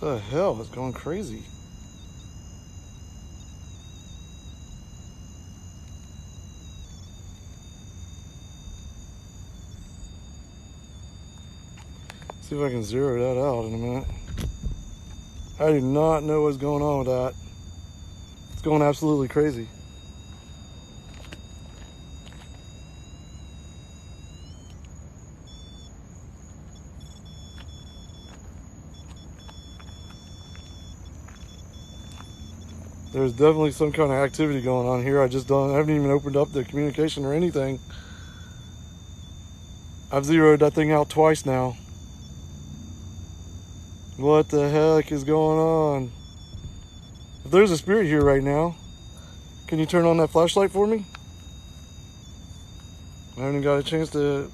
the hell is going crazy? See if I can zero that out in a minute. I do not know what's going on with that. It's going absolutely crazy. There's definitely some kind of activity going on here. I haven't even opened up the communication or anything. I've zeroed that thing out twice now. What the heck is going on? If there's a spirit here right now, can you turn on that flashlight for me? I haven't got a chance to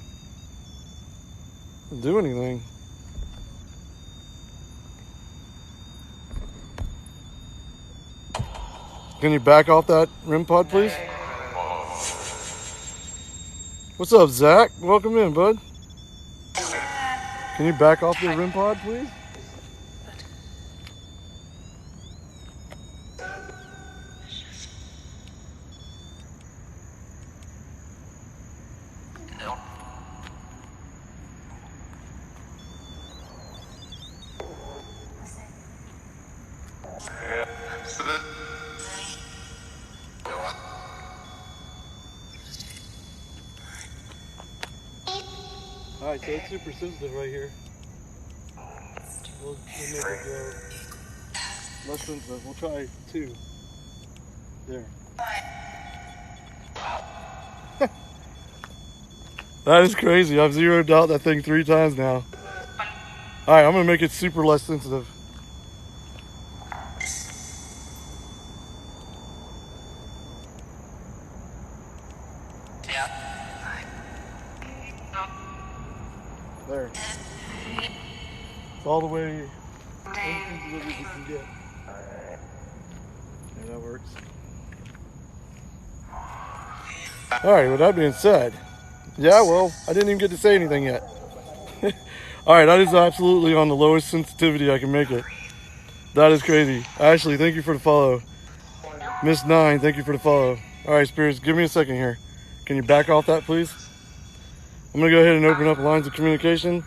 do anything. Can you back off that REM pod, please? What's up, Zach? Welcome in, bud. Can you back off the REM pod, please? Alright, so it's super sensitive right here. We'll make it go less sensitive. We'll try 2. There. That is crazy. I've zeroed out that thing 3 times now. Alright, I'm going to make it super less sensitive. There. It's all the way insensitive as you can get. Yeah, that works. Alright, with that being said, yeah, well, I didn't even get to say anything yet. Alright, that is absolutely on the lowest sensitivity I can make it. That is crazy. Ashley, thank you for the follow. Miss 9, thank you for the follow. Alright, spirits, give me a second here. Can you back off that, please? I'm going to go ahead and open up lines of communication.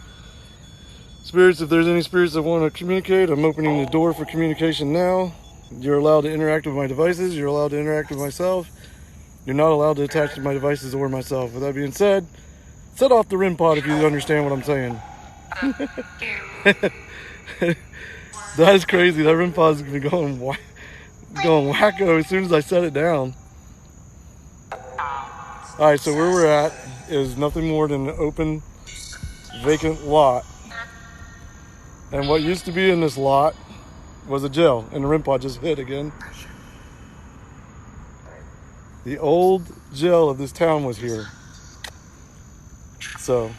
Spirits, if there's any spirits that want to communicate, I'm opening the door for communication now. You're allowed to interact with my devices. You're allowed to interact with myself. You're not allowed to attach to my devices or myself. With that being said, set off the REM pod if you understand what I'm saying. That is crazy. That REM pod is going to be going wacko as soon as I set it down. Alright, so where we're at is nothing more than an open, vacant lot. And what used to be in this lot was a jail, and the REM pod just hit again. The old jail of this town was here. So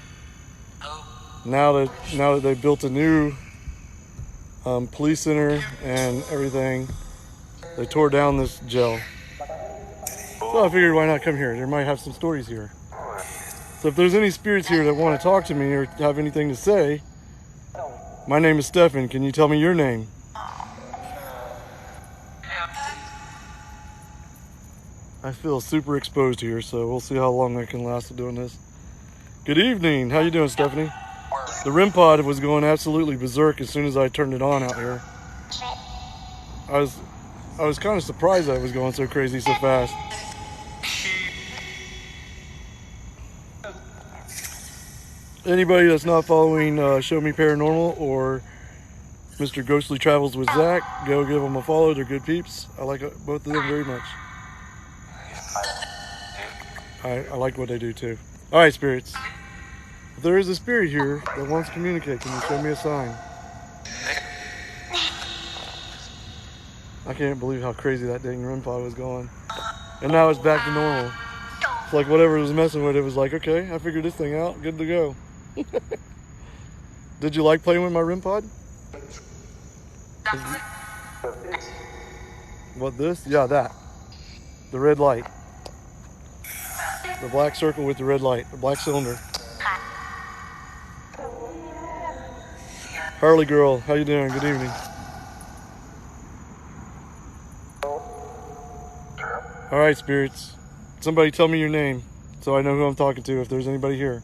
now that they built a new police center and everything, they tore down this jail. So I figured, why not come here? There might have some stories here. So if there's any spirits here that want to talk to me or have anything to say, my name is Stefan. Can you tell me your name? I feel super exposed here, so we'll see how long I can last doing this. Good evening. How you doing, Stephanie? The REM pod was going absolutely berserk as soon as I turned it on out here. I was kind of surprised that it was going so crazy so fast. Anybody that's not following Show Me Paranormal or Mr. Ghostly Travels with Zach, go give them a follow. They're good peeps. I like both of them very much. I like what they do too. Alright, spirits. If there is a spirit here that wants to communicate, can you show me a sign? I can't believe how crazy that dang REM pod was going. And now it's back to normal. It's like whatever it was messing with, it was like, okay, I figured this thing out. Good to go. Did you like playing with my REM pod? What, this? Yeah, that. The red light. The black circle with the red light. The black cylinder. Harley girl, how you doing? Good evening. All right, spirits. Somebody tell me your name so I know who I'm talking to if there's anybody here.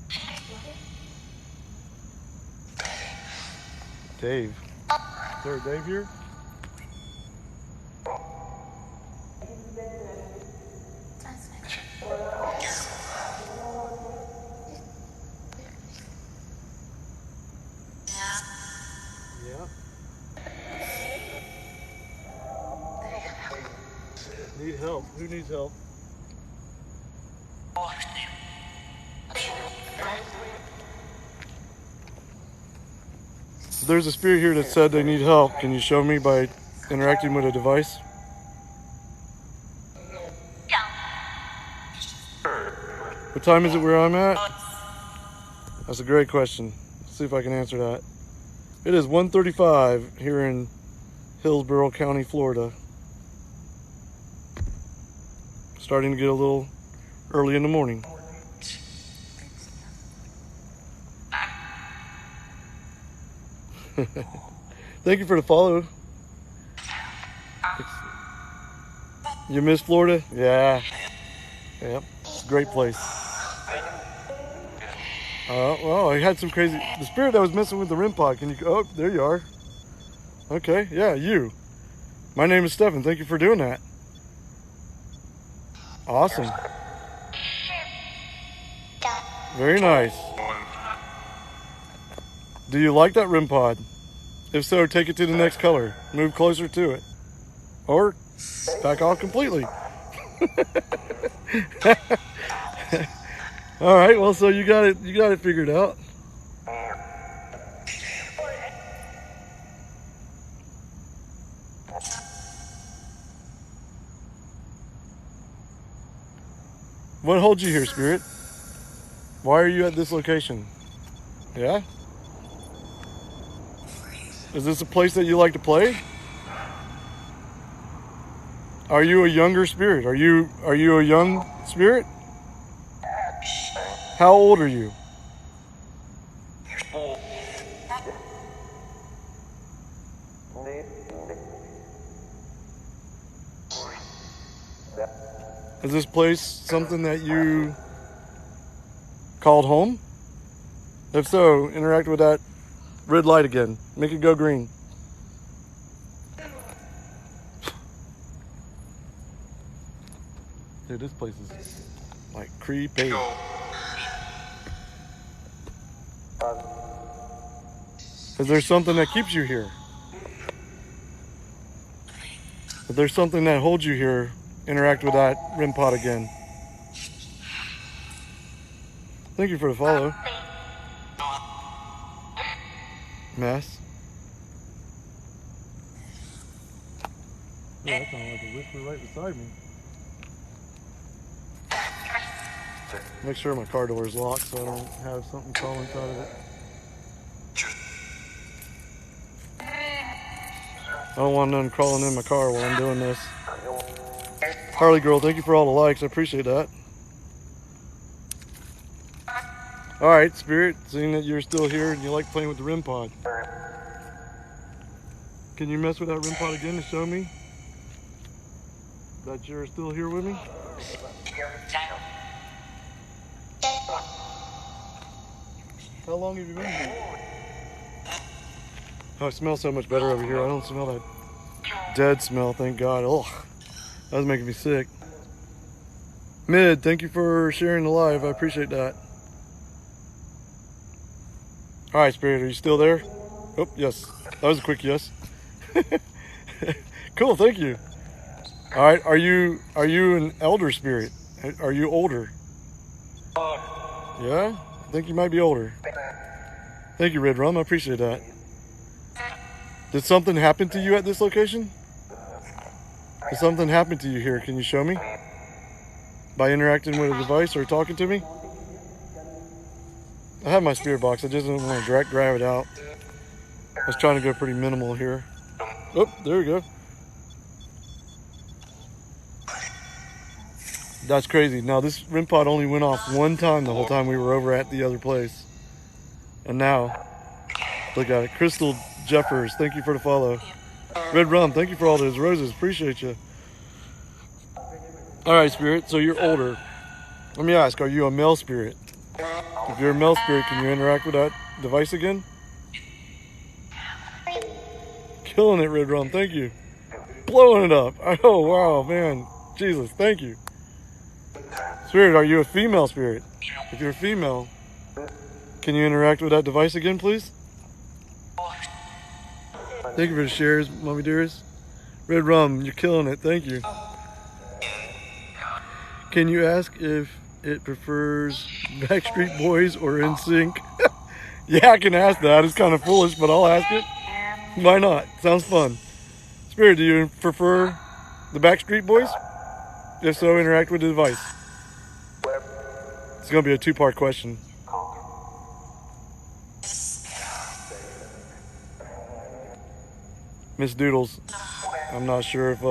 Dave. Is there a Dave here? Yeah. Need help. Who needs help? There's a spirit here that said they need help. Can you show me by interacting with a device? What time is it where I'm at? That's a great question. Let's see if I can answer that. It is 1:35 here in Hillsborough County, Florida. Starting to get a little early in the morning. Thank you for the follow. You miss Florida? Yeah. Yep. Great place. Well, I had some crazy... The spirit that was messing with the REM pod. Can you... Oh, there you are. Okay. Yeah, you. My name is Stefan. Thank you for doing that. Awesome. Very nice. Do you like that REM pod? If so, take it to the next color. Move closer to it. Or back off completely. All right, well, so you got it figured out. What holds you here, Spirit? Why are you at this location? Yeah? Is this a place that you like to play? Are you a younger spirit? Are you a young spirit? How old are you? Is this place something that you called home? If so, interact with that red light again. Make it go green. Dude, this place is like creepy. Is there something that keeps you here? If there's something that holds you here, interact with that REM pod again. Thank you for the follow. Mass. Yeah, that sounded like a whisper right beside me. Make sure my car door is locked so I don't have something crawl inside of it. I don't want none crawling in my car while I'm doing this. Harley Girl, thank you for all the likes. I appreciate that. Alright, Spirit, seeing that you're still here and you like playing with the REM pod. Can you mess with that REM pod again to show me that you're still here with me? How long have you been here? Oh, it smells so much better over here. I don't smell that dead smell, thank God. Oh, that was making me sick. Mid, thank you for sharing the live. I appreciate that. All right, Spirit, are you still there? Oh, yes. That was a quick yes. Cool, thank you. All right, are you an elder spirit? Are you older? Yeah? I think you might be older. Thank you, Red Rum. I appreciate that. Did something happen to you at this location? Did something happen to you here? Can you show me? By interacting with a device or talking to me? I have my spirit box. I just didn't want to grab it out. I was trying to go pretty minimal here. Oh, there we go. That's crazy. Now, this REM pod only went off one time the whole time we were over at the other place. And now, look at it. Crystal Jeffers, thank you for the follow. Red Rum, thank you for all those roses. Appreciate you. All right, spirit. So you're older. Let me ask: are you a male spirit? If you're a male spirit, can you interact with that device again? Killing it, Red Rum. Thank you. Blowing it up. Oh wow, man. Jesus, thank you. Spirit, are you a female spirit? If you're a female, can you interact with that device again, please? Thank you for the shares, Mommy Dearest. Red Rum, you're killing it. Thank you. Can you ask if it prefers Backstreet Boys or NSYNC? Yeah, I can ask that. It's kind of foolish, but I'll ask it. Why not? Sounds fun. Spirit, do you prefer the Backstreet Boys? If so, interact with the device. It's going to be a two-part question. Miss Doodles, I'm not sure if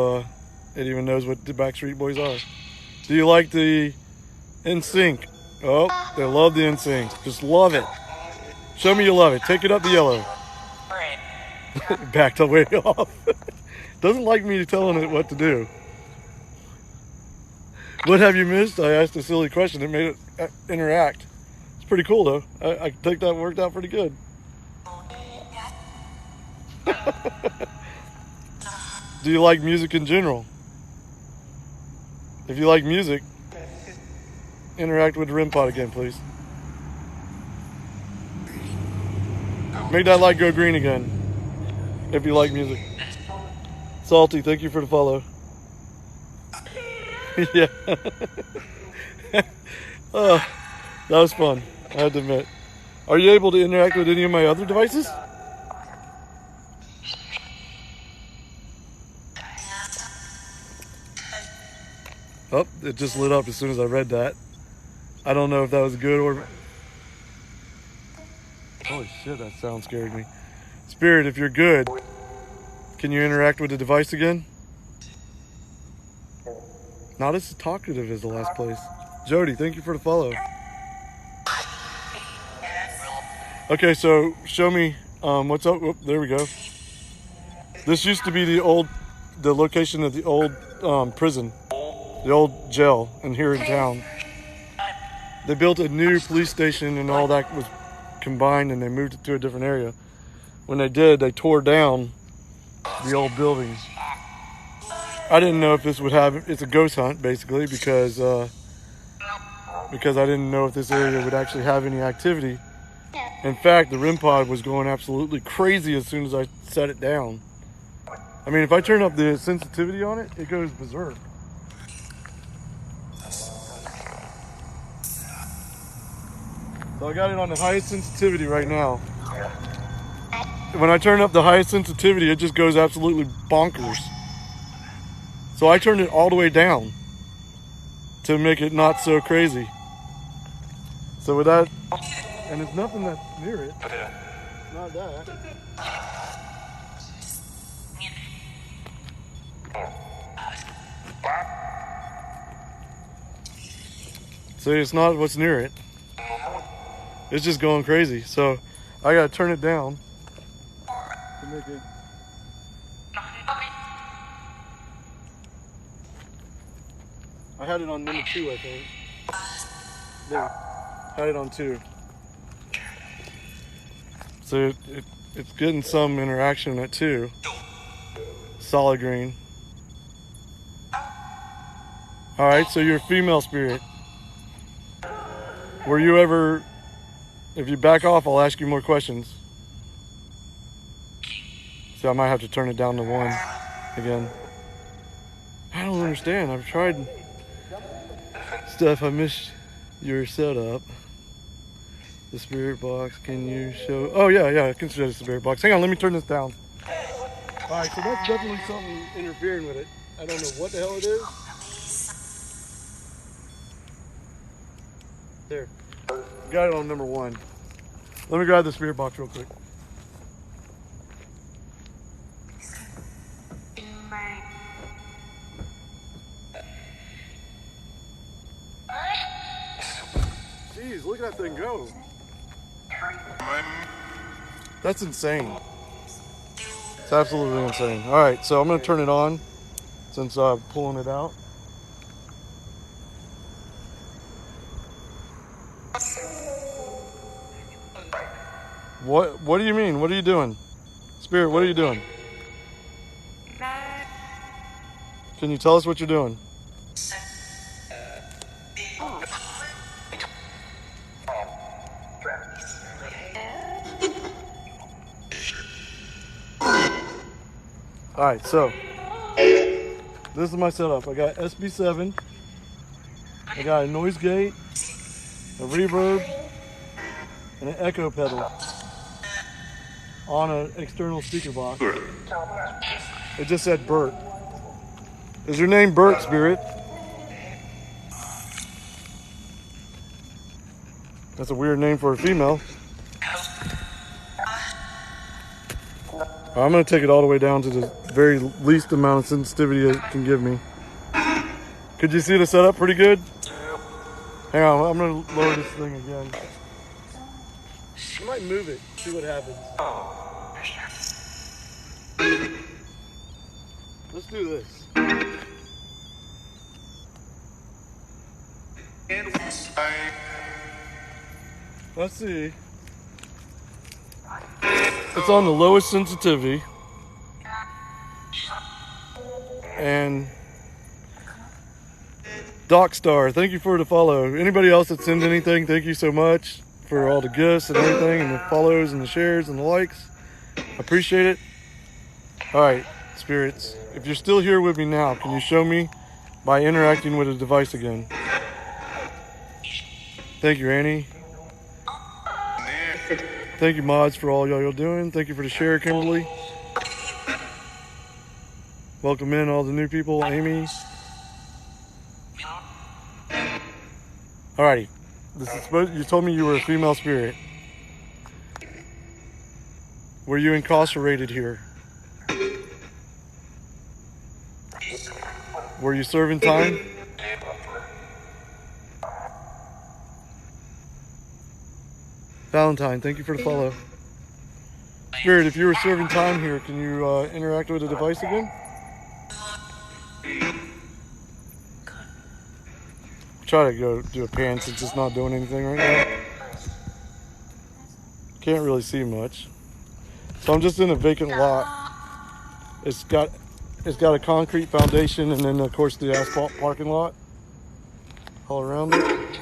it even knows what the Backstreet Boys are. Do you like the NSYNC? Oh, they love the NSYNC. Just love it. Show me you love it. Take it up the yellow. Backed way off. Doesn't like me telling it what to do. What have you missed? I asked a silly question. It made it interact. It's pretty cool, though. I think that worked out pretty good. Do you like music in general? If you like music, interact with the REM pod again, please. Make that light go green again, if you like music. Salty, thank you for the follow. Yeah. Oh, that was fun, I had to admit. Are you able to interact with any of my other devices? Oh, it just lit up as soon as I read that. I don't know if that was good or... Holy shit, that sound scared me. Spirit, if you're good, can you interact with the device again? Not as talkative as the last place. Jody, thank you for the follow. Okay, so show me what's up. Whoop, there we go. This used to be the location of the old prison, the old jail, and here in town. They built a new police station and all that was combined, and they moved it to a different area. When they did, they tore down the old buildings. I didn't know if this would have, it's a ghost hunt basically, because I didn't know if this area would actually have any activity. In fact, the REM pod was going absolutely crazy as soon as I set it down. I mean, if I turn up the sensitivity on it, it goes berserk. So I got it on the highest sensitivity right now. When I turn up the highest sensitivity, it just goes absolutely bonkers. So I turned it all the way down to make it not so crazy. So with that, and there's nothing that's near it. It's not that. So it's not what's near it. It's just going crazy. So I gotta turn it down to make it. I had it on number 2, I think. There, had it on 2. So it's getting some interaction at 2. Solid green. All right, so you're a female spirit. Were you ever, if you back off, I'll ask you more questions. So I might have to turn it down to 1 again. I don't understand. I've tried stuff. I missed your setup. The spirit box, can you show? Oh yeah, I can show the spirit box. Hang on, let me turn this down. All right, so that's definitely something interfering with it. I don't know what the hell it is. There, got it on number 1. Let me grab the spirit box real quick. Jeez, look at that thing go. That's insane. It's absolutely insane. All right, so I'm gonna turn it on since I'm pulling it out. What do you mean? What are you doing? Spirit, what are you doing? Can you tell us what you're doing? Alright, so this is my setup. I got SB7, I got a noise gate, a reverb, and an echo pedal on an external speaker box. It just said Bert. Is your name Bert, Spirit? That's a weird name for a female. I'm going to take it all the way down to the very least amount of sensitivity it can give me. Could you see the setup pretty good? Hang on, I'm going to lower this thing again. I might move it, see what happens. Let's do this. Let's see. It's on the lowest sensitivity. And Docstar, thank you for the follow. Anybody else that sends anything, thank you so much for all the gifts and everything, and the follows and the shares and the likes. I appreciate it. Alright, spirits, if you're still here with me now, can you show me by interacting with a device again? Thank you, Annie. Thank you, mods, for all y'all doing. Thank you for the share, Kimberly. Welcome in all the new people, Amy. Alrighty, you told me you were a female spirit. Were you incarcerated here? Were you serving time? Valentine, thank you for the follow. Spirit, if you were serving time here, can you interact with the device again? Try to go do a pan since it's not doing anything right now. Can't really see much. So I'm just in a vacant lot. It's got a concrete foundation and then of course the asphalt parking lot all around it.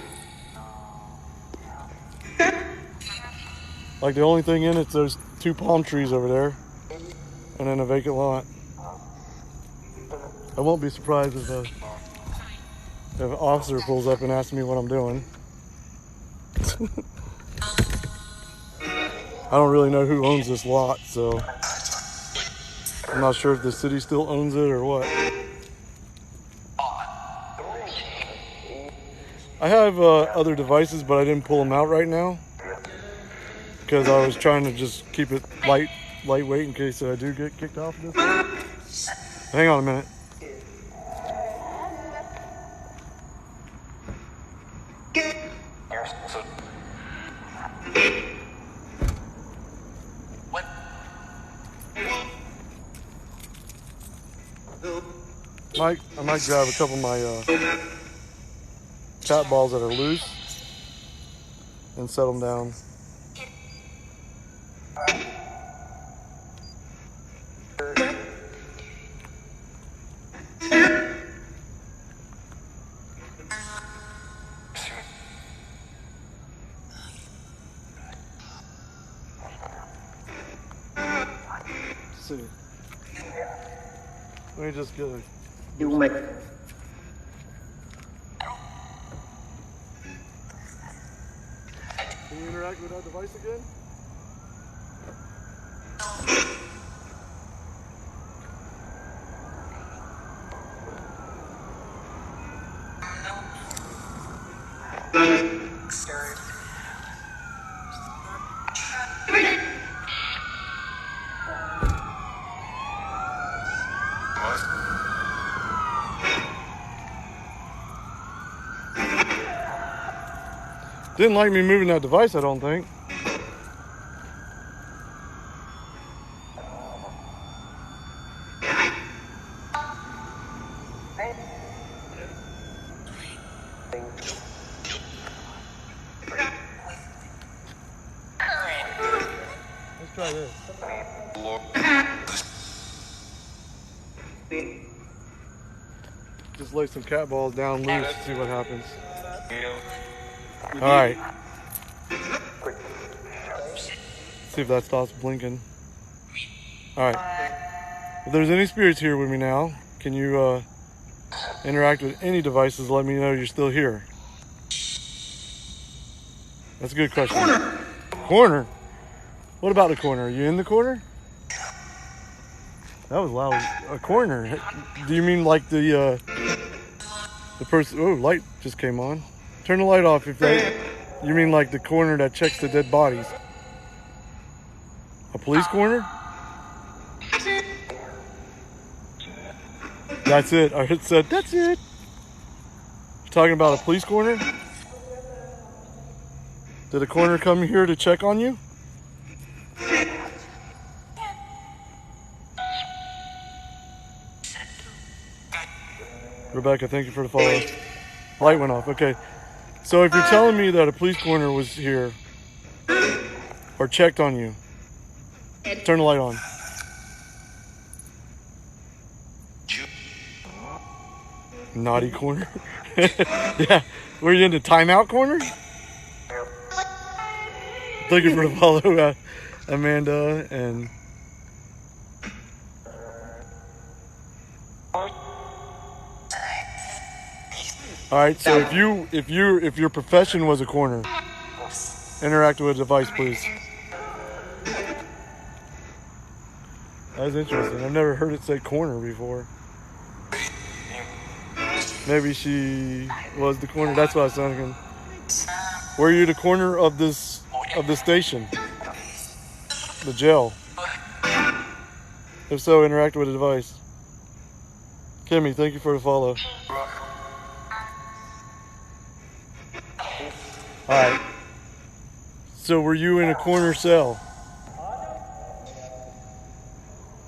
Like the only thing in it's those 2 palm trees over there and then a vacant lot. I won't be surprised if an officer pulls up and asks me what I'm doing. I don't really know who owns this lot, so I'm not sure if the city still owns it or what. I have other devices, but I didn't pull them out right now because I was trying to just keep it lightweight in case I do get kicked off of this. Hang on a minute. I might grab a couple of my cat balls that are loose and set them down. Let's see. Let me just get a... You make. Can you interact with that device again? Didn't like me moving that device, I don't think. guy there. Just lay some cat balls down loose, see what happens. Alright. See if that stops blinking. Alright. If there's any spirits here with me now, can you interact with any devices? Let me know you're still here. That's a good question. Corner? What about the corner? Are you in the corner? That was loud. A corner? Do you mean like the person? Oh, light just came on. Turn the light off if that. You mean like the corner that checks the dead bodies? A police corner? That's it. I had said that's it. You're talking about a police corner? Did a coroner come here to check on you? Rebecca, thank you for the follow. Light went off. Okay. So if you're telling me that a police coroner was here or checked on you, turn the light on. Naughty corner. Yeah. Were you in the timeout corner? Thank you for the follow, Amanda and all right. So if your profession was a coroner, interact with a device, please. That's interesting. I've never heard it say corner before. Maybe she was the corner. That's what I was thinking. Were you the corner of the station? The jail? If so, interact with a device. Kimmy, thank you for the follow. Alright. So were you in a corner cell?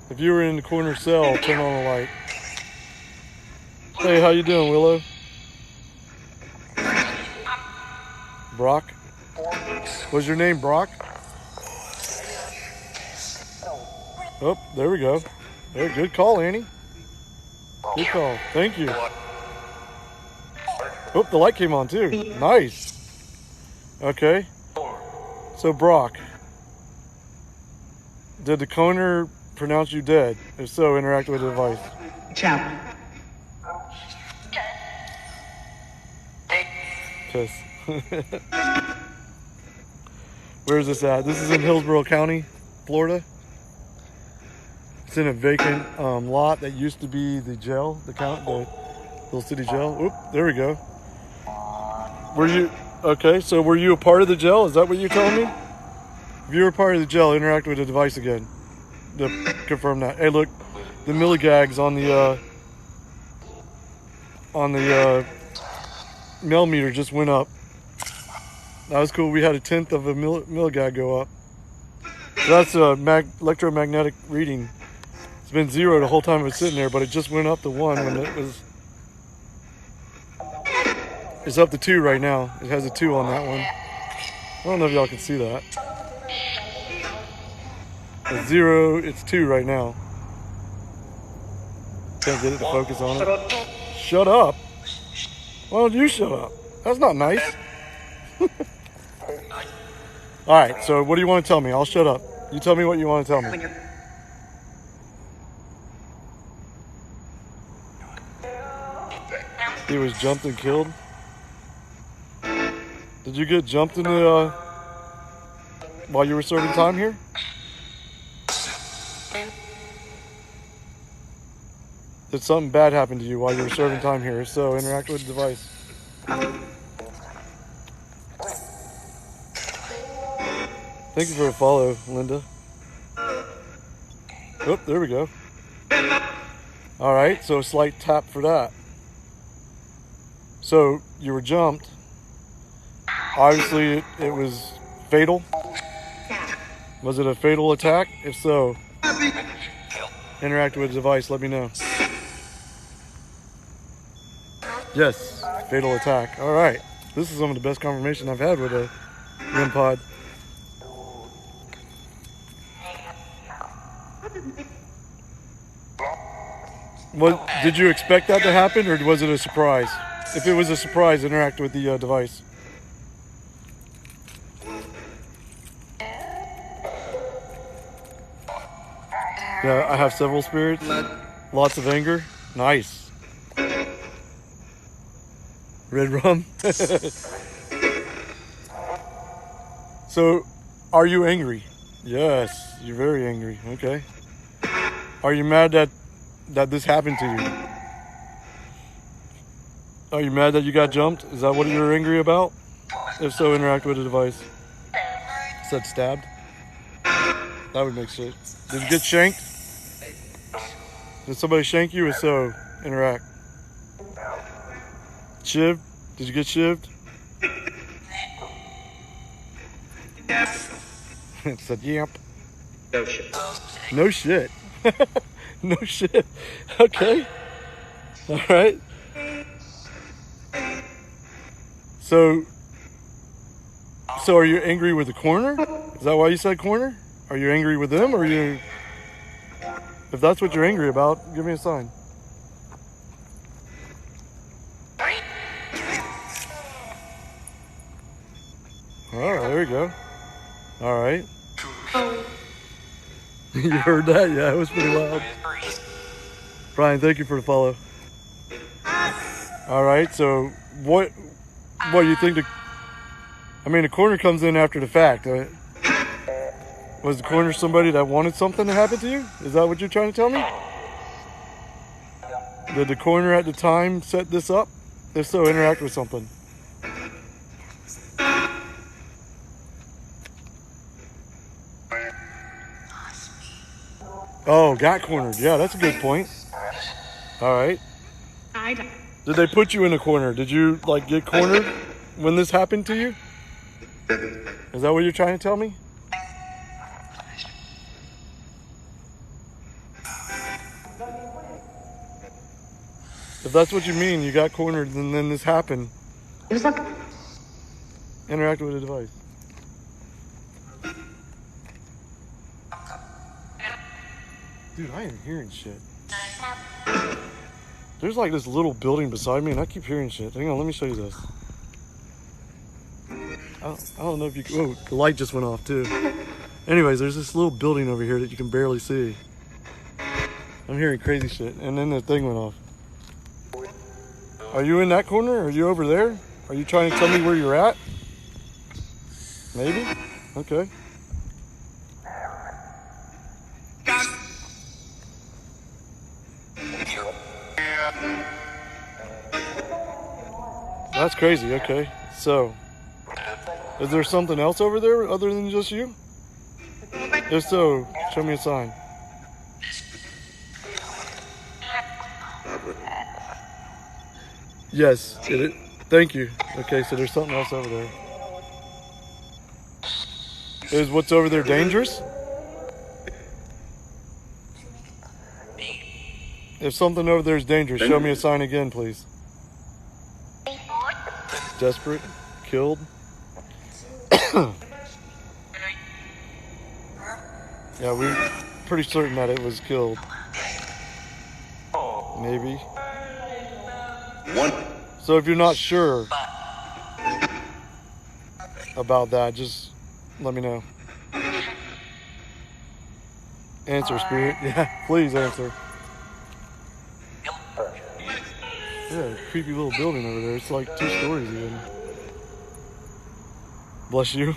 If you were in the corner cell, turn on the light. Hey, how you doing, Willow? Brock? Was your name Brock? Oh, there we go. Hey, good call, Annie. Good call. Thank you. Oh, the light came on too. Nice. Okay. So, Brock, did the coroner pronounce you dead? If so, interact with the device. Ciao. Piss. Where is this at? This is in Hillsborough County, Florida. It's in a vacant lot that used to be the jail, the little city jail. Oop, there we go. Were you okay? So were you a part of the jail? Is that what you're telling me? If you were part of the jail, interact with the device again to confirm that. Hey, look, the milligags on the mil meter just went up. That was cool. We had a tenth of a milligag go up. So that's a electromagnetic reading. It's been 0 the whole time it was sitting there, but it just went up to 1 when it was. It's up to 2 right now. It has a 2 on that one. I don't know if y'all can see that. It's 0. It's 2 right now. Can't get it to focus on it. Shut up. Why don't you shut up? That's not nice. Alright, so what do you want to tell me? I'll shut up. You tell me what you want to tell me. He was jumped and killed? Did you get jumped in the, while you were serving time here? Did something bad happen to you while you were serving time here? If so, interact with the device. Thank you for a follow, Linda. Oh, there we go. All right, so a slight tap for that. So you were jumped. Obviously, it was fatal. Was it a fatal attack? If so, interact with the device. Let me know. Yes, fatal attack. All right. This is some of the best confirmation I've had with a REM pod. What, did you expect that to happen, or was it a surprise? If it was a surprise, interact with the device. Yeah, I have several spirits. Lots of anger. Nice. Red rum. So, are you angry? Yes, you're very angry. Okay. Are you mad that this happened to you? Are you mad that you got jumped? Is that what you're angry about? If so, interact with the device. Said stabbed. That would make sense. Did you get shanked? Did somebody shank you? If so, interact. Shiv? Did you get shivved? It said yamp. No shit. No shit. No shit. Okay. All right. So are you angry with the coroner? Is that why you said coroner? Are you angry with them, or are you? If that's what you're angry about, give me a sign. All right, there you go. All right. You heard that? Yeah, it was pretty loud. Brian, thank you for the follow. All right, so what you think the coroner comes in after the fact. Was the coroner somebody that wanted something to happen to you? Is that what you're trying to tell me? Did the coroner at the time set this up? If so, interact with something. Oh, got cornered. Yeah, that's a good point. All right. Did they put you in a corner? Did you get cornered when this happened to you? Is that what you're trying to tell me? If that's what you mean, you got cornered and then this happened. Interact with the device. Dude, I am hearing shit. There's this little building beside me and I keep hearing shit. Hang on, let me show you this. I don't know if you can... Oh, the light just went off too. Anyways, there's this little building over here that you can barely see. I'm hearing crazy shit, and then the thing went off. Are you in that corner? Are you over there? Are you trying to tell me where you're at? Maybe? Okay. That's crazy, okay. So, is there something else over there other than just you? If so, show me a sign. Yes, thank you. Okay, so there's something else over there. Is what's over there dangerous? If something over there is dangerous, show me a sign again, please. Desperate? Killed? Yeah, we're pretty certain that it was killed. Maybe. So if you're not sure about that, just let me know. Answer, Spirit. Yeah, please answer. Yeah, creepy little building over there. It's 2 stories even. Bless you.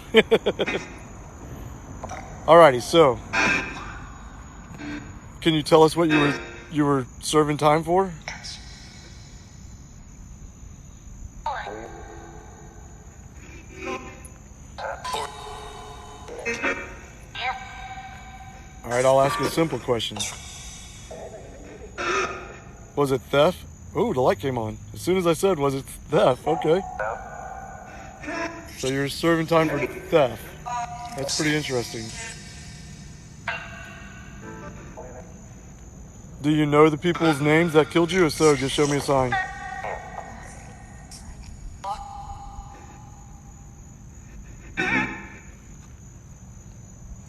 Alrighty, so can you tell us what you were serving time for? Alright, I'll ask you a simple question. Was it theft? Oh, the light came on. As soon as I said, was it theft? Okay. So you're serving time for theft. That's pretty interesting. Do you know the people's names that killed you? If so, just show me a sign.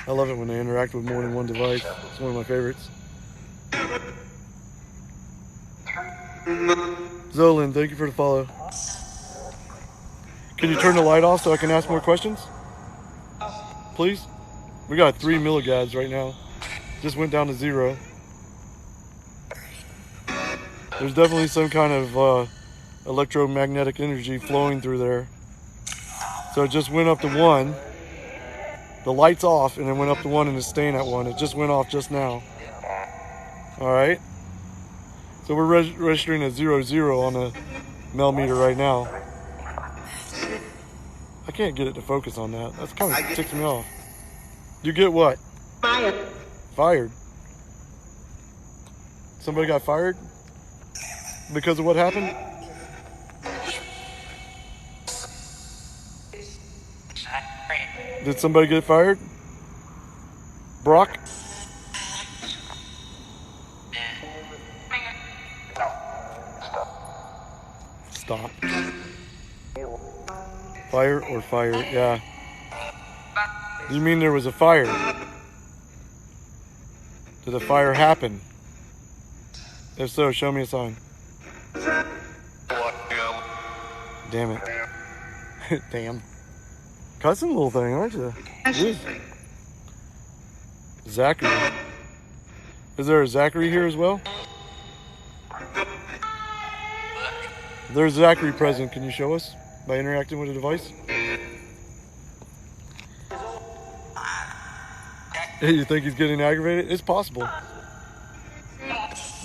I love it when they interact with more than one device. It's one of my favorites. Zolan, thank you for the follow. Can you turn the light off so I can ask more questions? Please? We got 3 milligads right now. Just went down to 0. There's definitely some kind of electromagnetic energy flowing through there. So it just went up to 1. The light's off and it went up to 1 and it's staying at 1. It just went off just now. Alright. So we're registering a 0, on the mel meter right now. I can't get it to focus on that. That's kind of ticks me off. You get what? Fired. Fired? Somebody got fired? Because of what happened? Did somebody get fired? Brock? Stop. Fire or fire? Yeah. You mean there was a fire? Did a fire happen? If so, show me a sign. Damn it. Damn. Cussing little thing, aren't you? Jeez. Zachary. Is there a Zachary here as well? There's Zachary present. Can you show us by interacting with the device? Hey, you think he's getting aggravated? It's possible.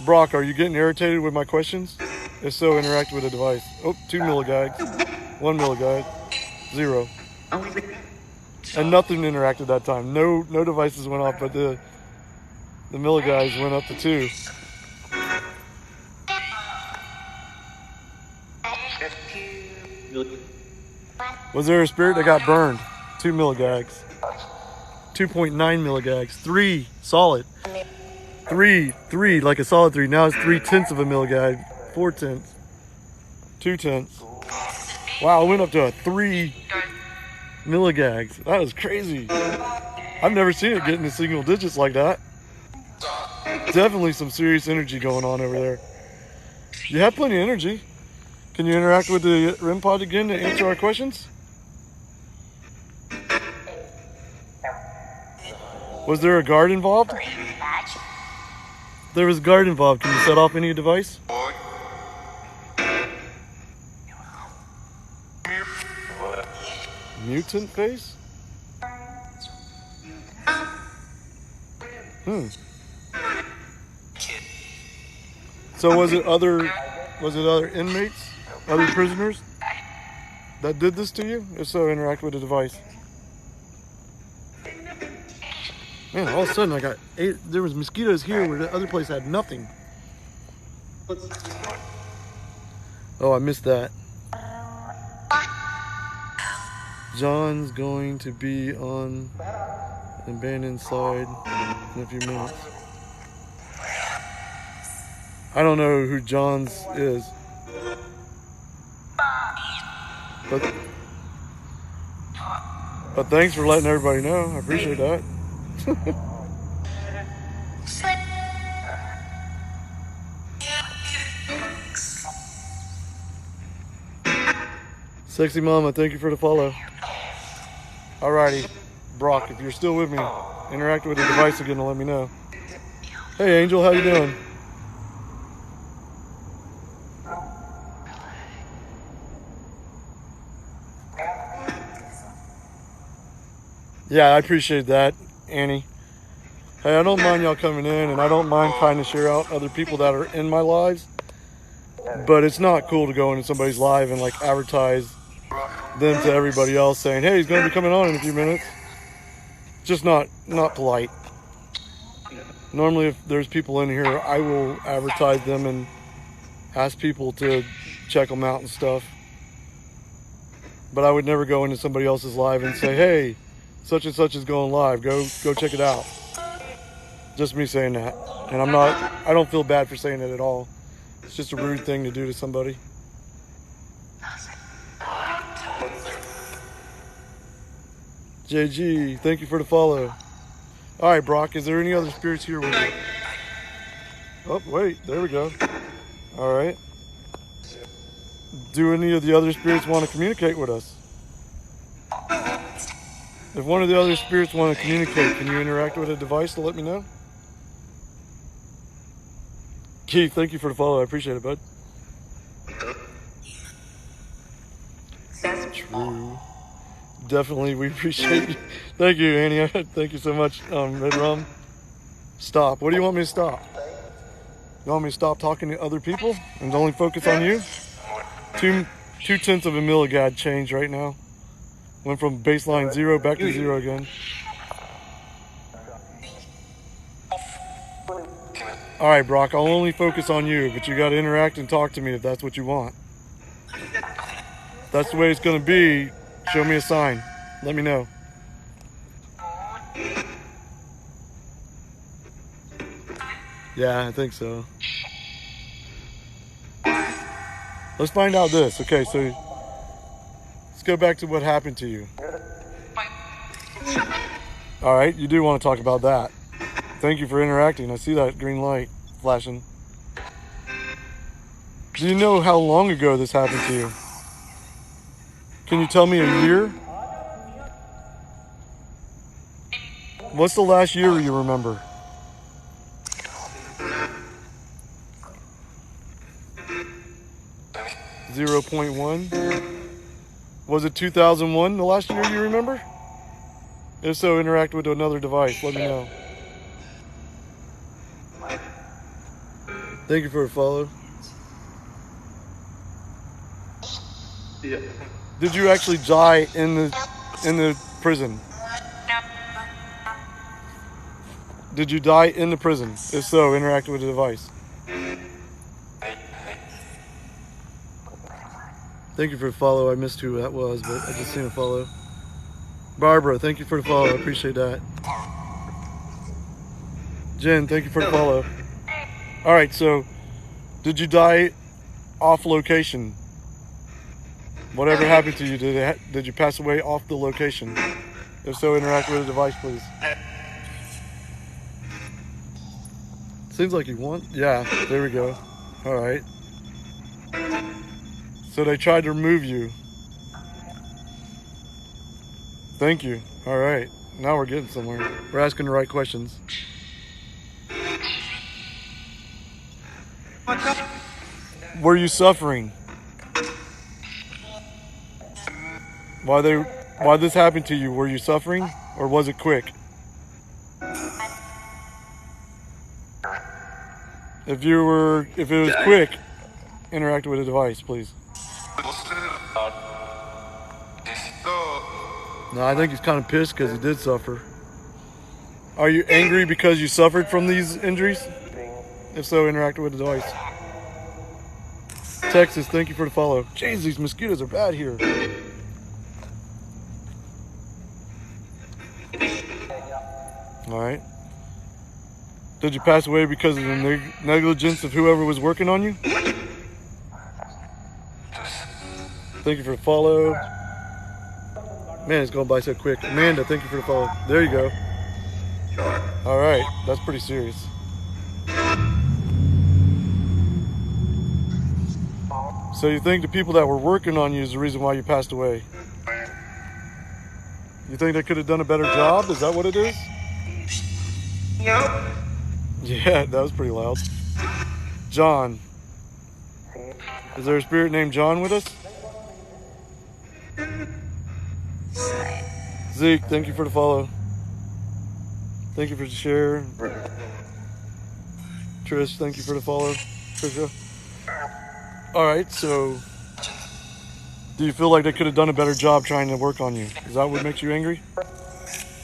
Brock, are you getting irritated with my questions? If so, interact with the device. Oh, 2 milligags. 1 milligag. 0. And nothing interacted that time. No devices went off, but the milligags went up to 2. Was there a spirit that got burned? 2 milligags. 2.9 milligags. 3 solid. 3 like a solid 3. Now it's 3/10 of a milligag. 4/10. 2/10. Wow, it went up to a 3 milligags. That is crazy. I've never seen it get into single digits like that. Definitely some serious energy going on over there. You have plenty of energy. Can you interact with the REM pod again to answer our questions? Was there a guard involved? There was a guard involved. Can you set off any device? Mutant face? So was it other inmates, other prisoners that did this to you? If so, interact with the device. Man, all of a sudden I got 8. There was mosquitoes here where the other place had nothing. Oh, I missed that. John's going to be on an abandoned side in a few minutes. I don't know who John's is. But thanks for letting everybody know. I appreciate that. Sexy Mama, thank you for the follow. Alrighty, Brock, if you're still with me, interact with the device again and let me know. Hey Angel, how you doing? Yeah, I appreciate that, Annie. Hey, I don't mind y'all coming in, and I don't mind trying to share out other people that are in my lives, but it's not cool to go into somebody's live and like advertise them to everybody else saying, hey, he's going to be coming on in a few minutes. Just not polite. Normally, if there's people in here, I will advertise them and ask people to check them out and stuff. But I would never go into somebody else's live and say, hey, such and such is going live. Go check it out. Just me saying that. And I don't feel bad for saying it at all. It's just a rude thing to do to somebody. JG, thank you for the follow. All right, Brock, is there any other spirits here with you? Oh, wait, there we go. All right. Do any of the other spirits want to communicate with us? If one of the other spirits want to communicate, can you interact with a device to let me know? Keith, thank you for the follow. I appreciate it, bud. True. Definitely, we appreciate you. Thank you, Annie. Thank you so much, Red Rum. Stop. What do you want me to stop? You want me to stop talking to other people and only focus on you? 2/10 of a milligad change right now. Went from baseline 0 back to 0 again. All right, Brock, I'll only focus on you, but you got to interact and talk to me if that's what you want. If that's the way it's going to be, show me a sign. Let me know. Yeah, I think so. Let's find out this. Okay, so let's go back to what happened to you. All right, you do want to talk about that. Thank you for interacting. I see that green light flashing. Do you know how long ago this happened to you? Can you tell me a year? What's the last year you remember? .1. Was it 2001, the last year you remember? If so, interact with another device. Let me know. Thank you for a follow. Yeah. Did you actually die in the prison? Did you die in the prison? If so, interact with the device. Thank you for the follow. I missed who that was, but I just seen a follow. Barbara, thank you for the follow. I appreciate that. Jen, thank you for the follow. All right, so did you die off location? Whatever happened to you, did you pass away off the location? If so, interact with the device, please. Seems like you want. Yeah, there we go. All right. So they tried to remove you. Thank you. All right. Now we're getting somewhere. We're asking the right questions. Were you suffering? Why this happened to you? Were you suffering, or was it quick? If it was quick, interact with the device, please. No, I think he's kind of pissed because he did suffer. Are you angry because you suffered from these injuries? If so, interact with the device. Texas, thank you for the follow. Jeez, these mosquitoes are bad here. All right. Did you pass away because of the negligence of whoever was working on you? Thank you for the follow. Man, it's going by so quick. Amanda, thank you for the follow. There you go. All right, that's pretty serious. So you think the people that were working on you is the reason why you passed away? You think they could have done a better job? Is that what it is? Yep. Yeah, that was pretty loud. John. Is there a spirit named John with us? Zeke, thank you for the follow. Thank you for the share. Trish, thank you for the follow. Trisha. All right, so do you feel like they could have done a better job trying to work on you? Is that what makes you angry?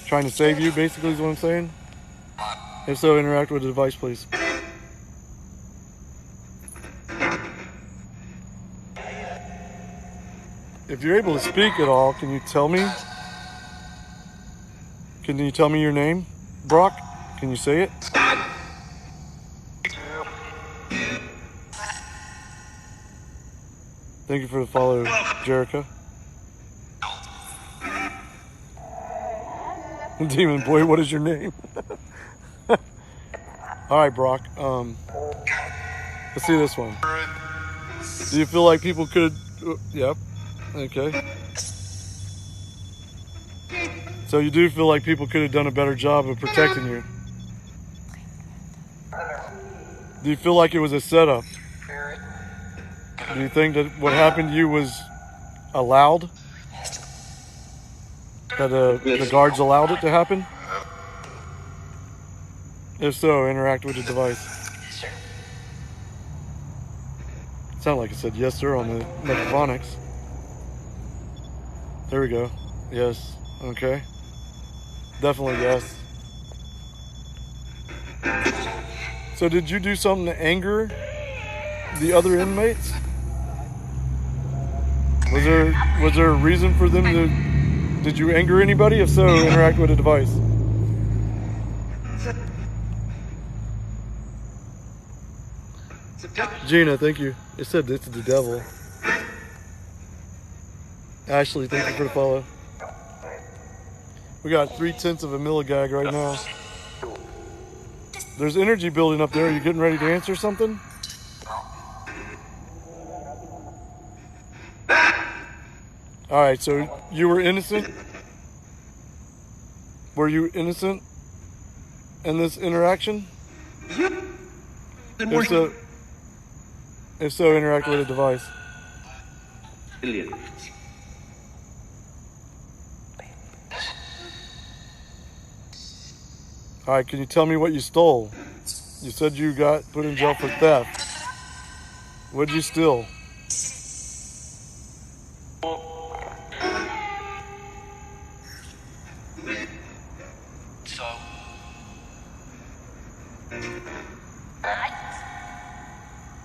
Trying to save you, basically, is what I'm saying? If so, interact with the device, please. If you're able to speak at all, can you tell me? Can you tell me your name, Brock? Can you say it? Thank you for the follow, Jerica. Demon boy, what is your name? All right, Brock. Let's see this one. Do you feel like people could... Yep. Okay. So you do feel like people could have done a better job of protecting you? Do you feel like it was a setup? Do you think that what happened to you was allowed? That the guards allowed it to happen? If so, interact with the device. Sounded like it said yes sir on the mechaphonics. There we go. Yes. Okay. Definitely yes. So did you do something to anger the other inmates? Was there a reason for them to... Did you anger anybody? If so, interact with a device. Gina, thank you. It said it's the devil. Ashley, thank you for the follow. We got 3/10 of a milligag right now. There's energy building up there. Are you getting ready to answer something? Alright, so you were innocent? Were you innocent in this interaction? If so, interact with a device. Alright, can you tell me what you stole? You said you got put in jail for theft. What'd you steal?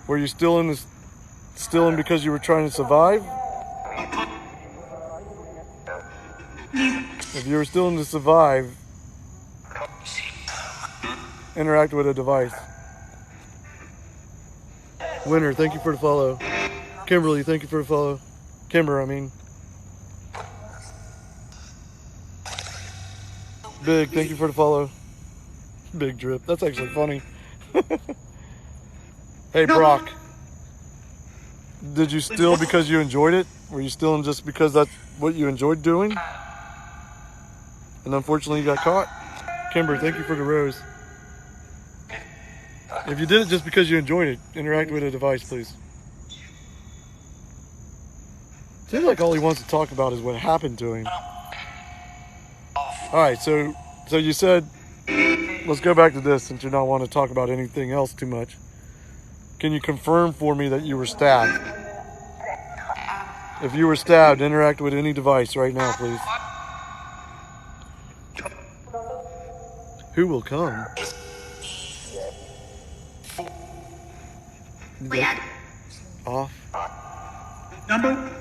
Were you stealing because you were trying to survive? If you were stealing to survive, interact with a device. Winner, thank you for the follow. Kimberly, thank you for the follow. Kimber, I mean. Big, thank you for the follow. Big drip. That's actually funny. Hey, Brock. Did you steal because you enjoyed it? Were you stealing just because that's what you enjoyed doing? And unfortunately you got caught? Kimber, thank you for the rose. If you did it just because you enjoyed it, interact with a device, please. Seems like all he wants to talk about is what happened to him. Alright, so you said, let's go back to this since you don't want to talk about anything else too much. Can you confirm for me that you were stabbed? If you were stabbed, interact with any device right now, please. Who will come? Off. Number.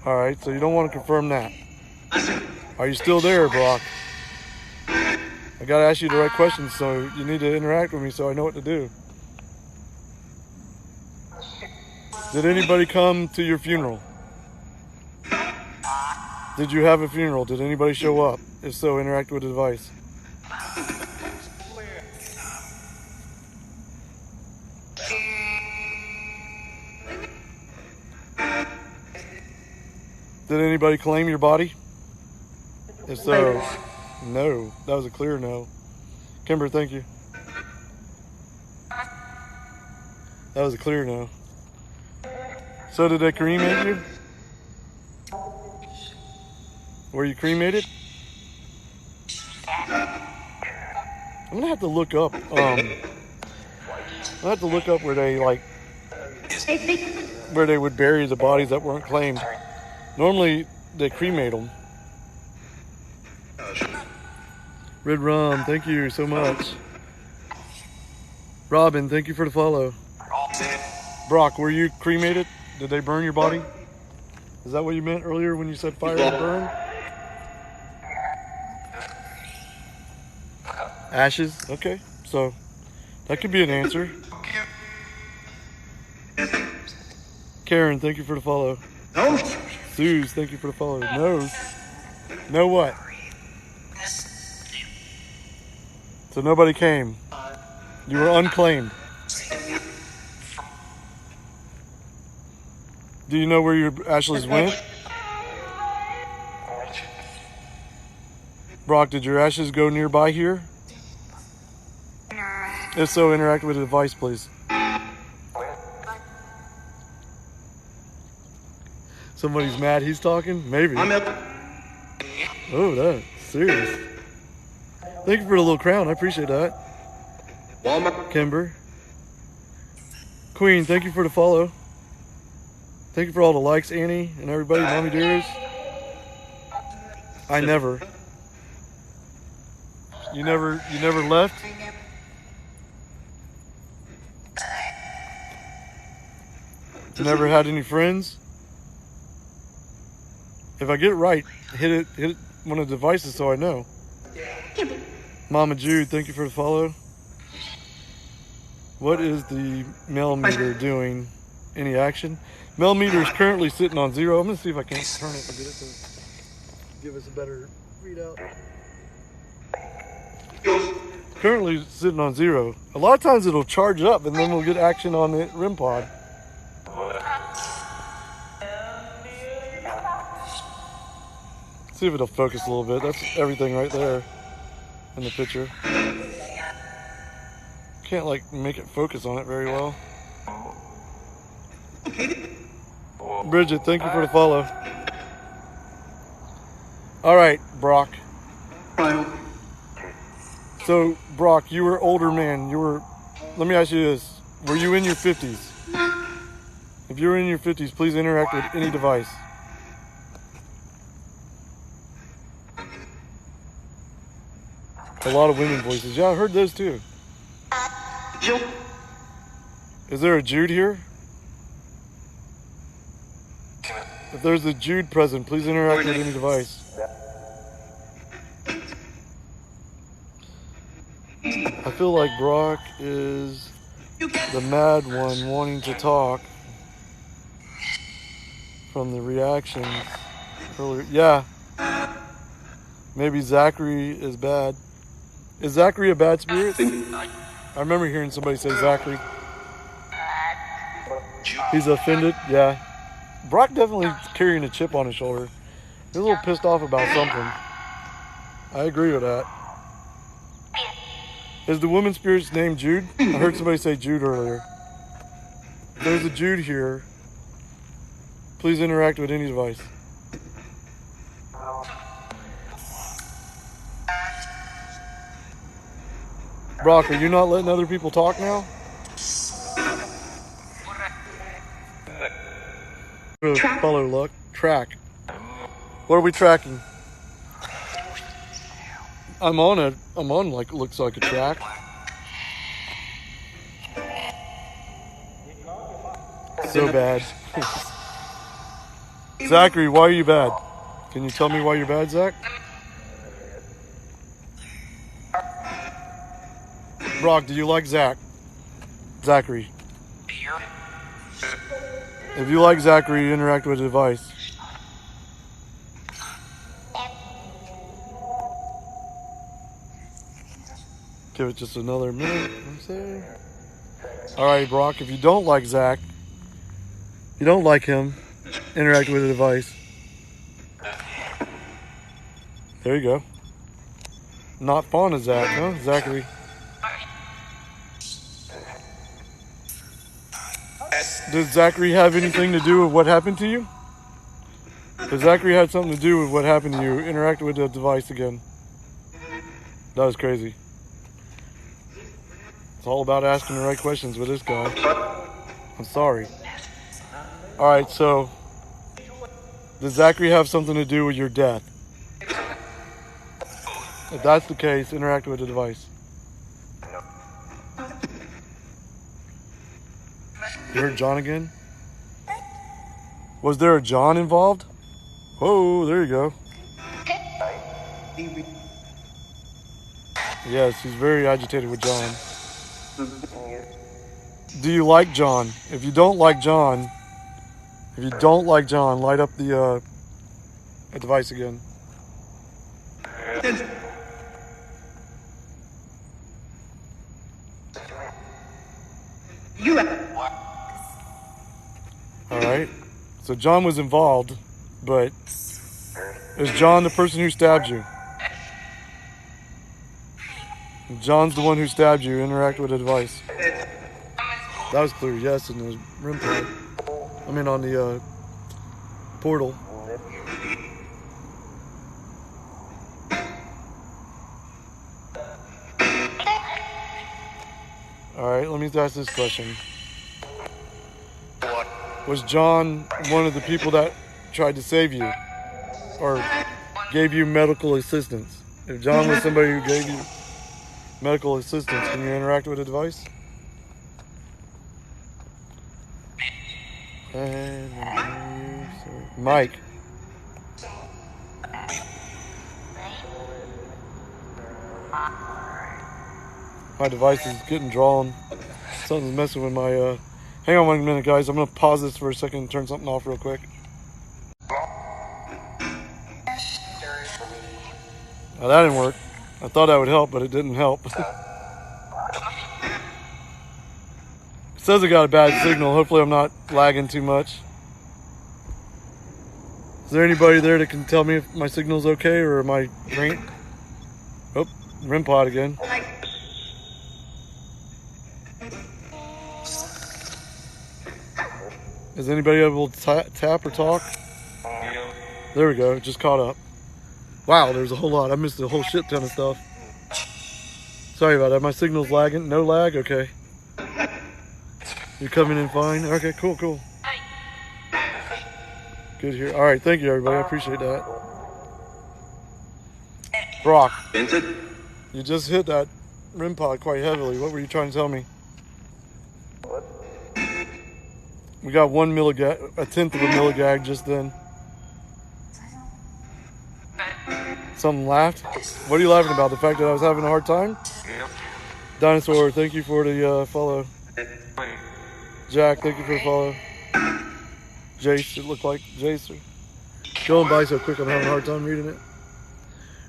Alright, so you don't want to confirm that. Are you still there, Brock? I gotta ask you the right questions, so you need to interact with me so I know what to do. Did anybody come to your funeral? Did you have a funeral? Did anybody show up? If so, interact with the device. Did anybody claim your body? If so, no. That was a clear no. Kimber, thank you. That was a clear no. So did they cremate you? Were you cremated? I'm gonna have to look up. I have to look up where they where they would bury the bodies that weren't claimed. Normally they cremate them. Red Rum, thank you so much. Robin, thank you for the follow. Brock, were you cremated? Did they burn your body? Is that what you meant earlier when you said fire and burn? Ashes? Okay, so that could be an answer. Karen, thank you for the follow. No. Suze, thank you for the follow. No. No what? So nobody came. You were unclaimed. Do you know where your ashes went? Brock, did your ashes go nearby here? If so, interact with the device, please. Somebody's mad he's talking? Maybe. Oh, that's serious. Thank you for the little crown. I appreciate that. Kimber. Queen, thank you for the follow. Thank you for all the likes, Annie, and everybody. Mommy dears. I never. You never left? You never had any friends? If I get it right, hit it one of the devices so I know. Mama Jude, thank you for the follow. What is the millimeter doing? Any action? Millimeter is currently sitting on 0. I'm gonna see if I can't turn it and get it to give us a better readout. Currently sitting on 0. A lot of times it'll charge up and then we'll get action on the REM pod. See if it'll focus a little bit. That's everything right there in the picture. Can't like make it focus on it very well. Bridget, thank you for the follow. All right, Brock. So, Brock, you were older man. Let me ask you this. Were you in your 50s? If you're in your 50s, please interact with any device. A lot of women voices. Yeah, I heard those too. Is there a Jude here? If there's a Jude present, please interact with any device. I feel like Brock is the mad one wanting to talk from the reactions earlier. Yeah. Maybe Zachary is bad. Is Zachary a bad spirit? I remember hearing somebody say Zachary. He's offended? Yeah. Brock definitely carrying a chip on his shoulder. He's a little pissed off about something. I agree with that. Is the woman spirit's name Jude? I heard somebody say Jude earlier. If there's a Jude here, please interact with any device. Brock, are you not letting other people talk now? Follow luck. Track. What are we tracking? I'm on like looks like a track. So bad. Zachary, why are you bad? Can you tell me why you're bad, Zach? Brock, do you like Zach? Zachary. If you like Zachary, interact with the device. Give it just another minute, I'm saying. Alright, Brock, if you don't like Zach, you don't like him, interact with the device. There you go. Not fond of Zach, huh? Zachary. Did Zachary have anything to do with what happened to you? If Zachary had something to do with what happened to you, interact with the device again. That was crazy. It's all about asking the right questions with this guy. I'm sorry. Alright, so does Zachary have something to do with your death? If that's the case, interact with the device. You heard John again? Was there a John involved? Whoa, there you go. Yes, he's very agitated with John. Do you like John? If you don't like John, light up the device again. You. All right. So John was involved, but is John the person who stabbed you? John's the one who stabbed you. Interact with a device. That was clear, yes, in the REM pod. I mean, on the portal. All right, let me ask this question. Was John one of the people that tried to save you or gave you medical assistance? If John was somebody who gave you medical assistance, can you interact with a device? Mike. My device is getting drawn. Something's messing with my hang on 1 minute, guys. I'm gonna pause this for a second and turn something off real quick. Now that didn't work. I thought that would help, but it didn't help. It says I got a bad signal. Hopefully I'm not lagging too much. Is there anybody there that can tell me if my signal's okay or am I ring? Oh, REM pod again. Is anybody able to tap or talk? There we go, just caught up. Wow, there's a whole lot. I missed a whole shit ton of stuff. Sorry about that. My signal's lagging. No lag? Okay. You coming in fine? Okay, cool. Good here. All right, thank you, everybody. I appreciate that. Brock, you just hit that REM pod quite heavily. What were you trying to tell me? We got 1 milligag, a tenth of a milligag just then. Something laughed? What are you laughing about? The fact that I was having a hard time? Dinosaur, thank you for the follow. Jack, thank you for the follow. Jace, it looked like Jace. Going by so quick, I'm having a hard time reading it.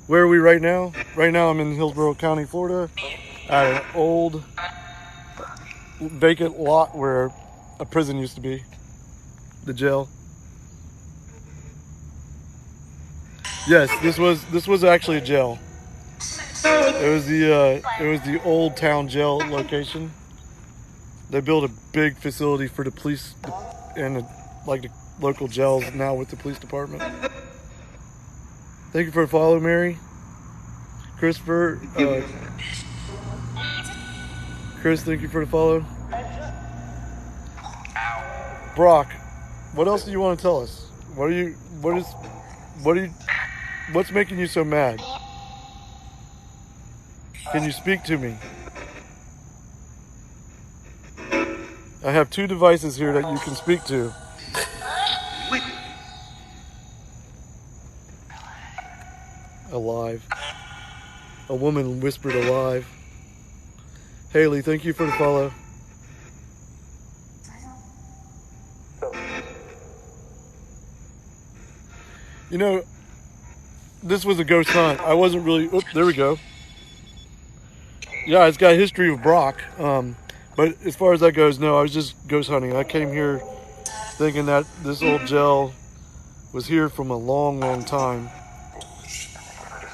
Where are we right now? Right now I'm in Hillsborough County, Florida, at an old vacant lot where a prison used to be, the jail. Yes, this was actually a jail. It was the old town jail location. They built a big facility for the police and like the local jails now with the police department. Thank you for the follow, Mary. Christopher, Chris, thank you for the follow. Brock, what else do you want to tell us? What's making you so mad? Can you speak to me? I have 2 devices here that you can speak to. Alive. A woman whispered alive. Haley, thank you for the follow. You know, this was a ghost hunt. I wasn't really, oops, there we go. Yeah, it's got a history of Brock. But as far as that goes, no, I was just ghost hunting. I came here thinking that this old jail was here from a long, long time.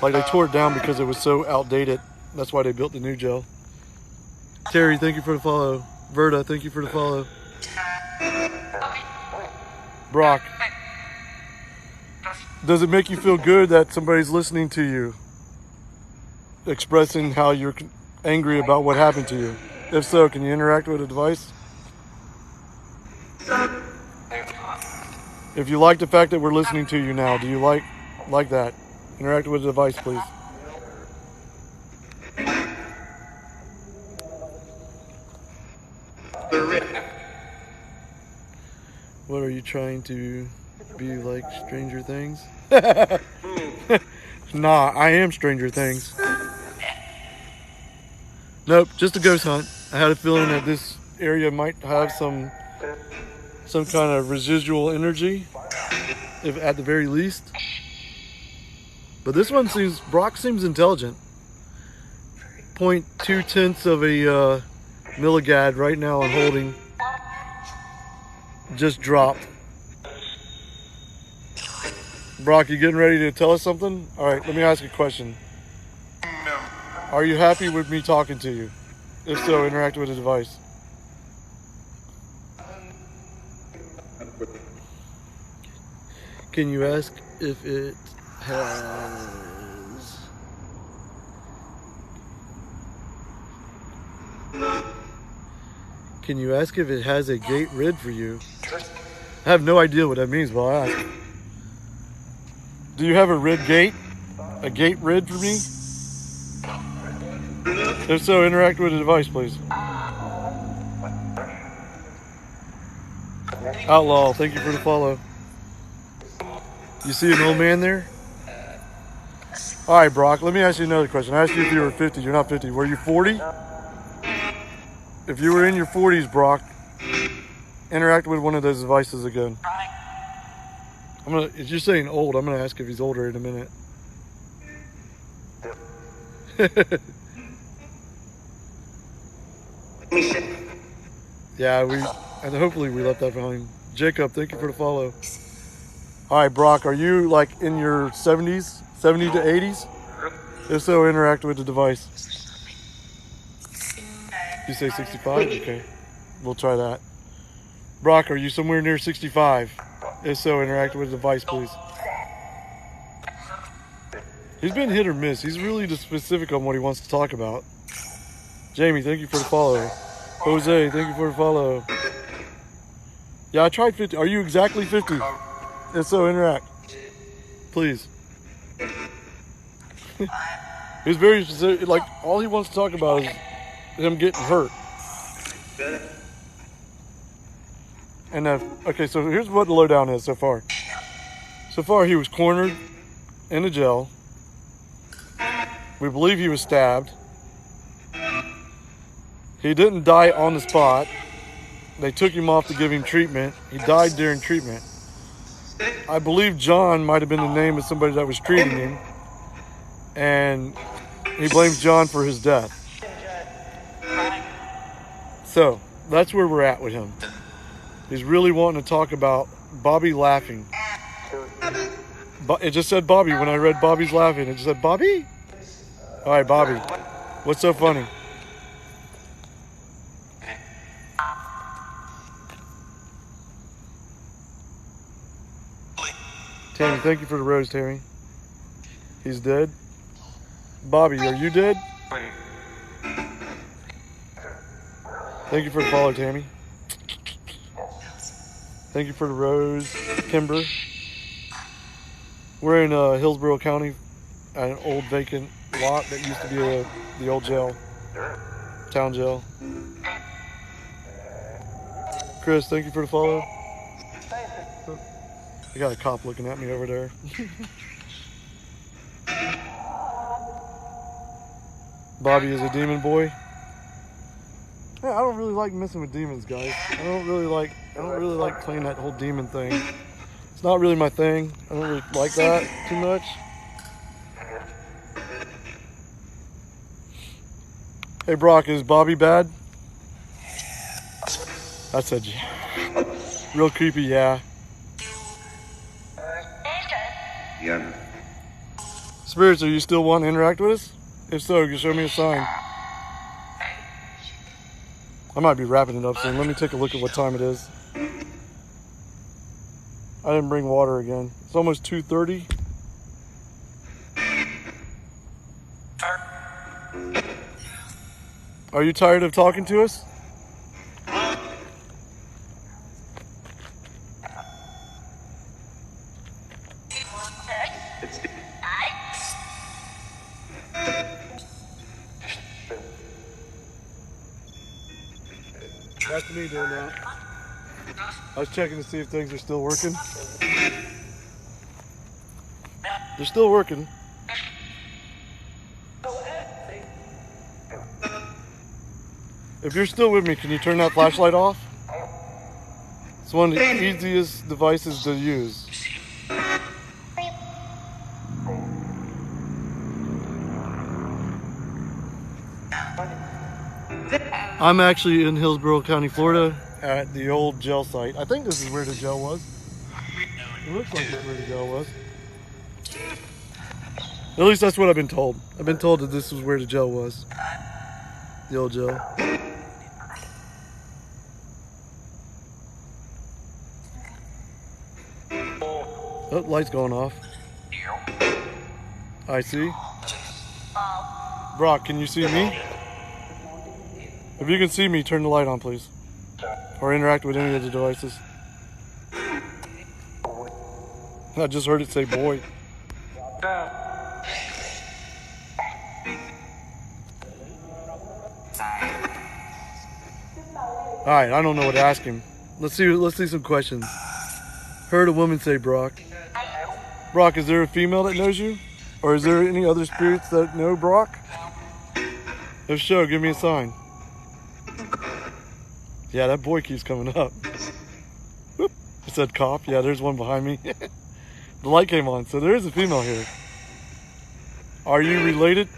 Like they tore it down because it was so outdated. That's why they built the new jail. Terry, thank you for the follow. Verda, thank you for the follow. Brock, does it make you feel good that somebody's listening to you, expressing how you're angry about what happened to you? If so, can you interact with a device? If you like the fact that we're listening to you now, do you like that? Interact with a device, please. What are you trying to be like, Stranger Things? Nah, I am Stranger Things. Nope, just a ghost hunt. I had a feeling that this area might have some kind of residual energy, if at the very least. But this one Brock seems intelligent. 0.2 of a Milligad right now on holding. Just dropped. Brock, you getting ready to tell us something? All right, let me ask you a question. Are you happy with me talking to you? If so, interact with the device. Can you ask if it has... Can you ask if it has a gate rid for you? I have no idea what that means, but I'll ask. Do you have a rid gate? A gate rid for me? If so, interact with the device, please. Outlaw, thank you for the follow. You see an old man there? All right, Brock, let me ask you another question. I asked you if you were 50. You're not 50. Were you 40? If you were in your 40s, Brock, interact with one of those devices again. If you're saying old, I'm gonna ask if he's older in a minute. Yeah, and hopefully we left that behind. Jacob, thank you for the follow. All right, Brock, are you like in your 70s, 70 to 80s? If so, interact with the device. You say 65? Okay, we'll try that. Brock, are you somewhere near 65? If so, interact with the device, please. He's been hit or miss. He's really just specific on what he wants to talk about. Jamie, thank you for the follow. Jose, thank you for the follow. Yeah, I tried 50. Are you exactly 50? If so, interact. Please. He's very specific. Like, all he wants to talk about is him getting hurt. And okay, so here's what the lowdown is so far. So far, he was cornered in a jail. We believe he was stabbed. He didn't die on the spot. They took him off to give him treatment. He died during treatment. I believe John might have been the name of somebody that was treating him. And he blames John for his death. So, that's where we're at with him. He's really wanting to talk about Bobby laughing. It just said Bobby when I read Bobby's laughing. It just said, Bobby? All right, Bobby. What's so funny? Tammy, thank you for the rose, Tammy. He's dead. Bobby, are you dead? Thank you for the follow, Tammy. Thank you for the rose, Kimber. We're in Hillsborough County at an old vacant lot that used to be the old jail, town jail. Chris, thank you for the follow. I got a cop looking at me over there. Bobby is a demon boy. Yeah, I don't really like messing with demons, guys. I don't really like playing that whole demon thing. It's not really my thing. I don't really like that too much. Hey Brock, is Bobby bad? I said yeah. Real creepy, yeah. Yeah. Spirits, are you still wanting to interact with us? If so, you show me a sign. I might be wrapping it up soon. Let me take a look at what time it is. I didn't bring water again. It's almost 2:30. Are you tired of talking to us? That's me doing that. I was checking to see if things are still working. They're still working. If you're still with me, can you turn that flashlight off? It's one of the easiest devices to use. I'm actually in Hillsborough County, Florida at the old jail site. I think this is where the jail was. It looks like it's where the jail was. At least that's what I've been told. I've been told that this was where the jail was. The old jail. Oh, light's going off. I see. Brock, can you see me? If you can see me, turn the light on, please. Or interact with any of the devices. I just heard it say boy. Alright, I don't know what to ask him. Let's see some questions. Heard a woman say Brock. Brock, is there a female that knows you? Or is there any other spirits that know Brock? If so, give me a sign. Yeah, that boy keeps coming up. Whoop. I said cop. Yeah, there's one behind me. The light came on, so there is a female here. Are you related?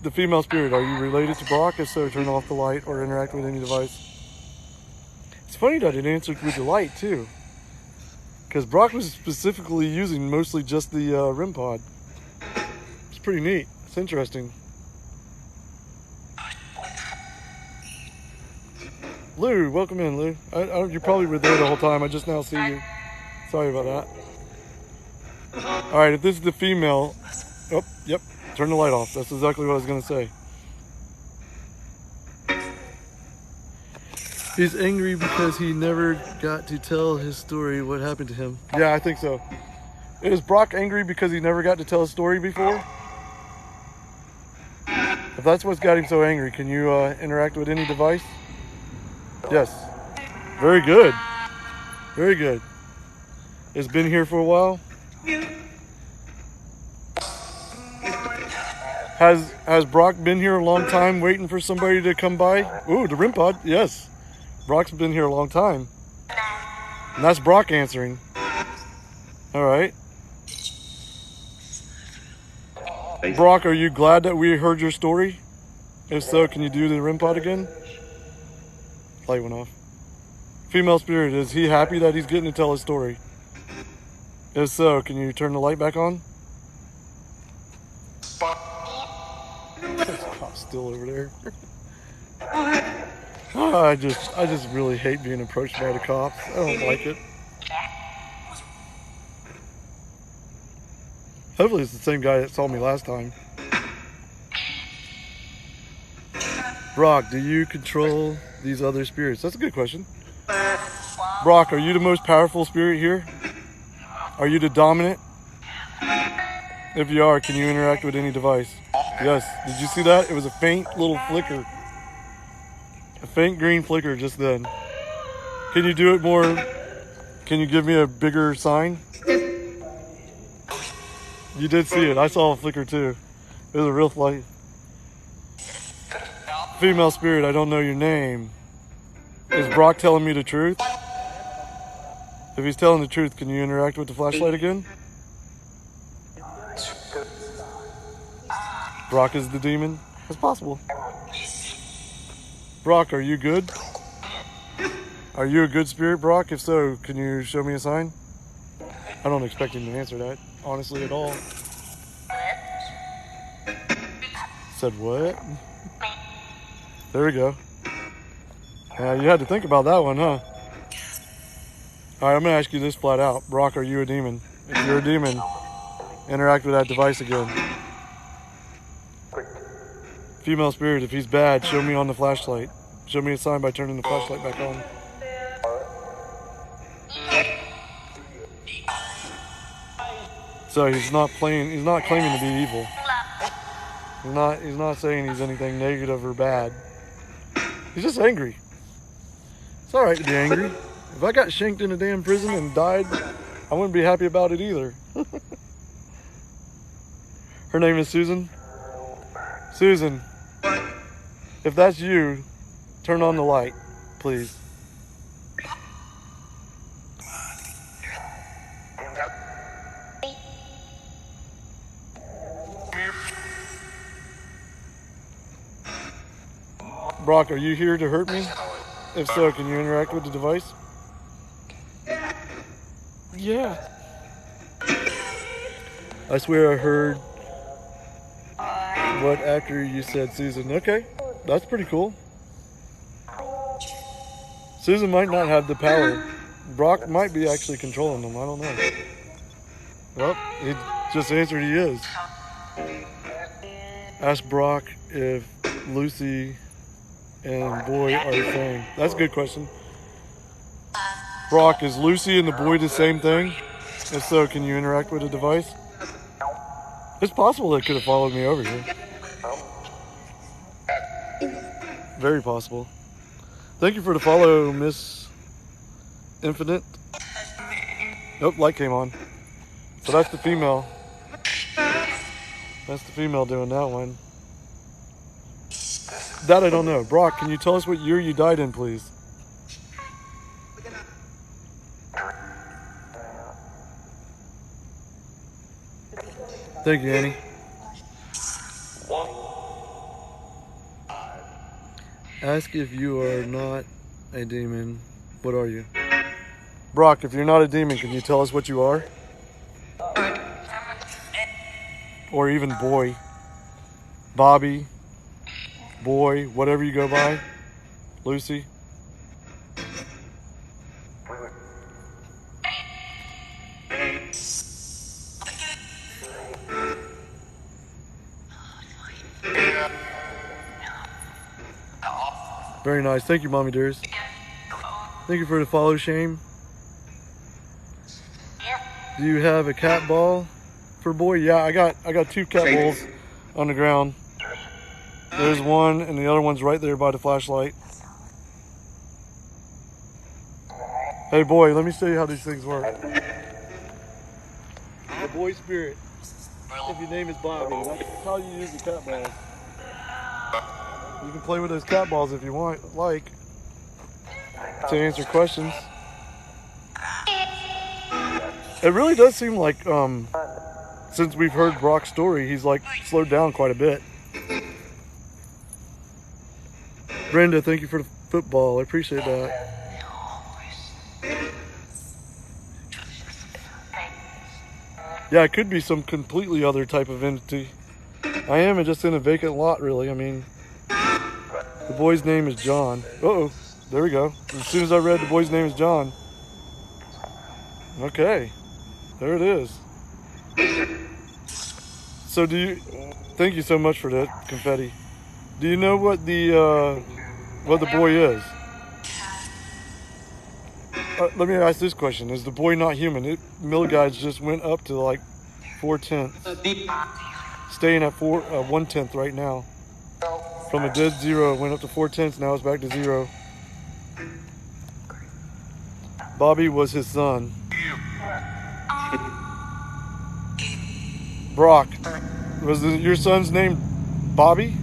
The female spirit, are you related to Brock? If so, turn off the light or interact with any device. It's funny that it answered with the light, too. Because Brock was specifically using mostly just the REM pod. It's pretty neat. It's interesting. Lou, welcome in, Lou. You probably were there the whole time. I just now see you. Sorry about that. All right, if this is the female... Oh, yep. Turn the light off. That's exactly what I was going to say. He's angry because he never got to tell his story, what happened to him. Yeah, I think so. Is Brock angry because he never got to tell his story before? If that's what's got him so angry, can you interact with any device? Yes. Very good. Very good. It's been here for a while? Has Brock been here a long time waiting for somebody to come by? Ooh, the REM pod, yes. Brock's been here a long time. And that's Brock answering. All right. Brock, are you glad that we heard your story? If so, can you do the REM pod again? Light went off. Female spirit, is he happy that he's getting to tell his story? If so, can you turn the light back on? There's a cop still over there. Oh, I just really hate being approached by the cops. I don't like it. Hopefully it's the same guy that saw me last time. Brock, do you control these other spirits? That's a good question. Brock, are you the most powerful spirit here? Are you the dominant? If you are, can you interact with any device? Yes. Did you see that? It was a faint little flicker. A faint green flicker just then. Can you do it more? Can you give me a bigger sign? You did see it. I saw a flicker too. It was a real light. Female spirit, I don't know your name. Is Brock telling me the truth? If he's telling the truth, can you interact with the flashlight again? Brock is the demon? It's possible. Brock, are you good? Are you a good spirit, Brock? If so, can you show me a sign? I don't expect him to answer that, honestly, at all. Said what? There we go. You had to think about that one, huh? Alright, I'm going to ask you this flat out. Brock, are you a demon? If you're a demon, interact with that device again. Female spirit, if he's bad, show me on the flashlight. Show me a sign by turning the flashlight back on. So he's not claiming to be evil. He's not saying he's anything negative or bad. He's just angry. It's alright to be angry. If I got shanked in a damn prison and died, I wouldn't be happy about it either. Her name is Susan. Susan, if that's you, turn on the light, please. Brock, are you here to hurt me? If so, can you interact with the device? Yeah. I swear I heard what actor you said, Susan. Okay, that's pretty cool. Susan might not have the power. Brock might be actually controlling them. I don't know. Well, he just answered he is. Ask Brock if Lucy and boy are the same. That's a good question. Brock, is Lucy and the boy the same thing? If so, can you interact with the device? It's possible they could have followed me over here. Very possible. Thank you for the follow, Miss Infinite. Nope, light came on. So that's the female. That's the female doing that one. That I don't know. Brock, can you tell us what year you died in, please? Thank you, Annie. Ask if you are not a demon. What are you? Brock, if you're not a demon, can you tell us what you are? Or even boy. Bobby. Boy, whatever you go by. Lucy. Very nice. Thank you, Mommy Dears. Thank you for the follow, Shame. Do you have a cat ball for boy? Yeah, I got 2 cat balls on the ground. There's one, and the other one's right there by the flashlight. Hey, boy, let me show you how these things work. The boy spirit. If your name is Bobby, that's how you use the cat balls. You can play with those cat balls if you like, to answer questions. It really does seem like, since we've heard Brock's story, he's like slowed down quite a bit. Brenda, thank you for the football. I appreciate that. Yeah, it could be some completely other type of entity. I am just in a vacant lot, really. I mean, the boy's name is John. Uh-oh, there we go. As soon as I read the boy's name is John. Okay, there it is. So thank you so much for that confetti. Do you know what the boy is? Let me ask this question. Is the boy not human? Milliguides just went up to like 4/10. Staying at 1/10 right now. From a dead 0, it went up to 4/10. Now it's back to 0. Bobby was his son. Brock, was your son's name Bobby?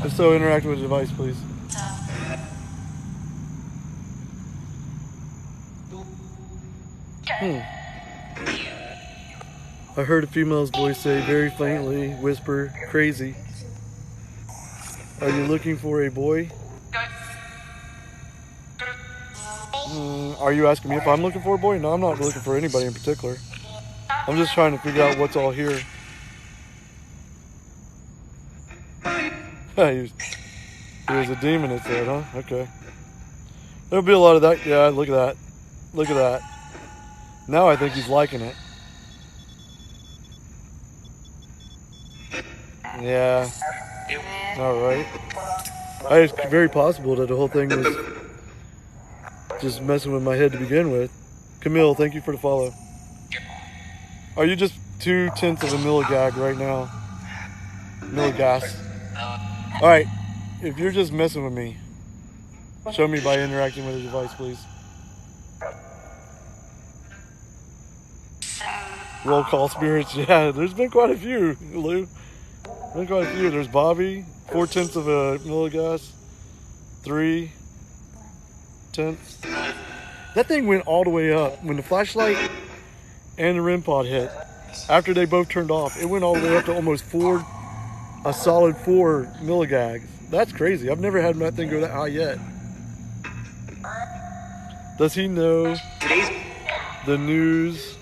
If so, interact with the device, please. I heard a female's voice say very faintly, whisper, crazy. Are you looking for a boy? Are you asking me if I'm looking for a boy? No, I'm not looking for anybody in particular. I'm just trying to figure out what's all here. He was a demon, it said, huh? Okay. There'll be a lot of that. Yeah, look at that. Look at that. Now I think he's liking it. Yeah. Alright. It's very possible that the whole thing was just messing with my head to begin with. Camille, thank you for the follow. Are you just 2/10 of a milligag right now? Milligas. Alright. If you're just messing with me, show me by interacting with the device, please. Roll call spirits. Yeah, there's been quite a few, Lou. Been quite a few. There's Bobby, 4/10 of a milligas, 3/10. That thing went all the way up. When the flashlight and the REM pod hit, after they both turned off, it went all the way up to almost 4 A solid 4 milligags. That's crazy. I've never had that thing go that high yet. Does he know the news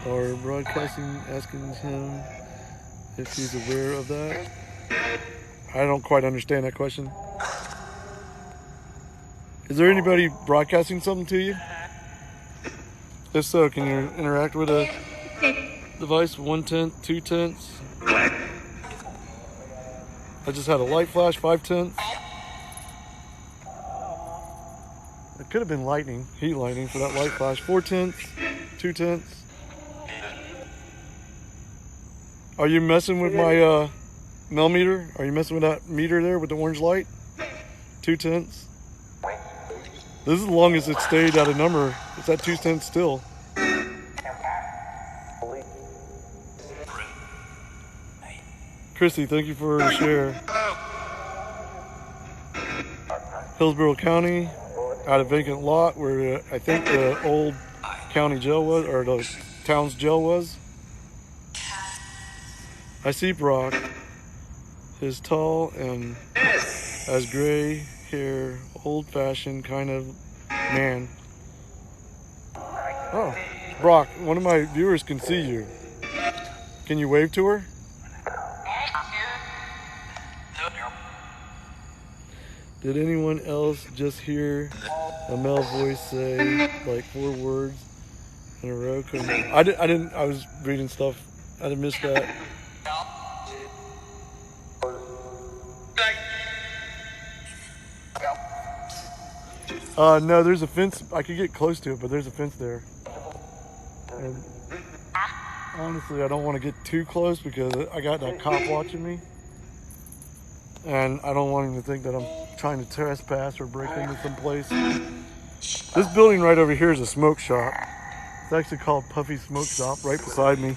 or broadcasting asking him if he's aware of that? I don't quite understand that question. Is there anybody broadcasting something to you? If so, can you interact with a device? 1/10, 2/10. I just had a light flash, 5/10. It could have been lightning, heat lightning for that light flash. 4/10, 2/10. Are you messing with my millimeter? Are you messing with that meter there with the orange light? 2/10. This is the longest it stayed at a number. It's at 2/10 still. Chrissy, thank you for the share. Hillsborough County, at a vacant lot where I think the old county jail was, or the town's jail was. I see Brock. His tall and as gray hair, old-fashioned kind of man. Oh, Brock, one of my viewers can see you. Can you wave to her? Did anyone else just hear a male voice say like 4 words in a row? I didn't. I was reading stuff. I didn't miss that. No, there's a fence. I could get close to it, but there's a fence there. And honestly, I don't want to get too close because I got that cop watching me. And I don't want him to think that I'm trying to trespass or break into some place. This building right over here is a smoke shop. It's actually called Puffy Smoke Shop right beside me.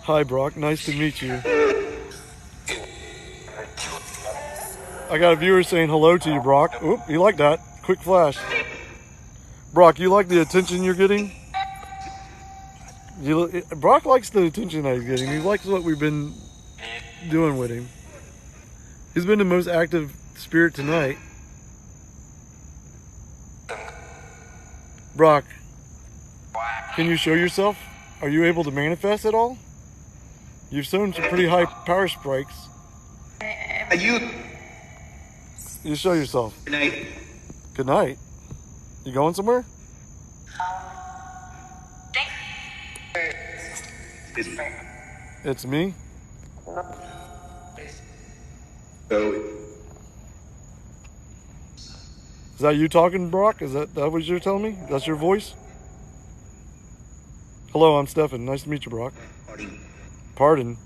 Hi, Brock. Nice to meet you. I got a viewer saying hello to you, Brock. Oop, you like that. Quick flash. Brock, you like the attention you're getting? Brock likes the attention that he's getting. He likes what we've been doing with him. He's been the most active spirit tonight. Brock, can you show yourself? Are you able to manifest at all? You've shown some pretty high power spikes. You show yourself. Good night. Good night. You going somewhere? It's me? So, Is that you talking, Brock? Is that what you're telling me? That's your voice? Hello, I'm Stefan. Nice to meet you, Brock. Pardon?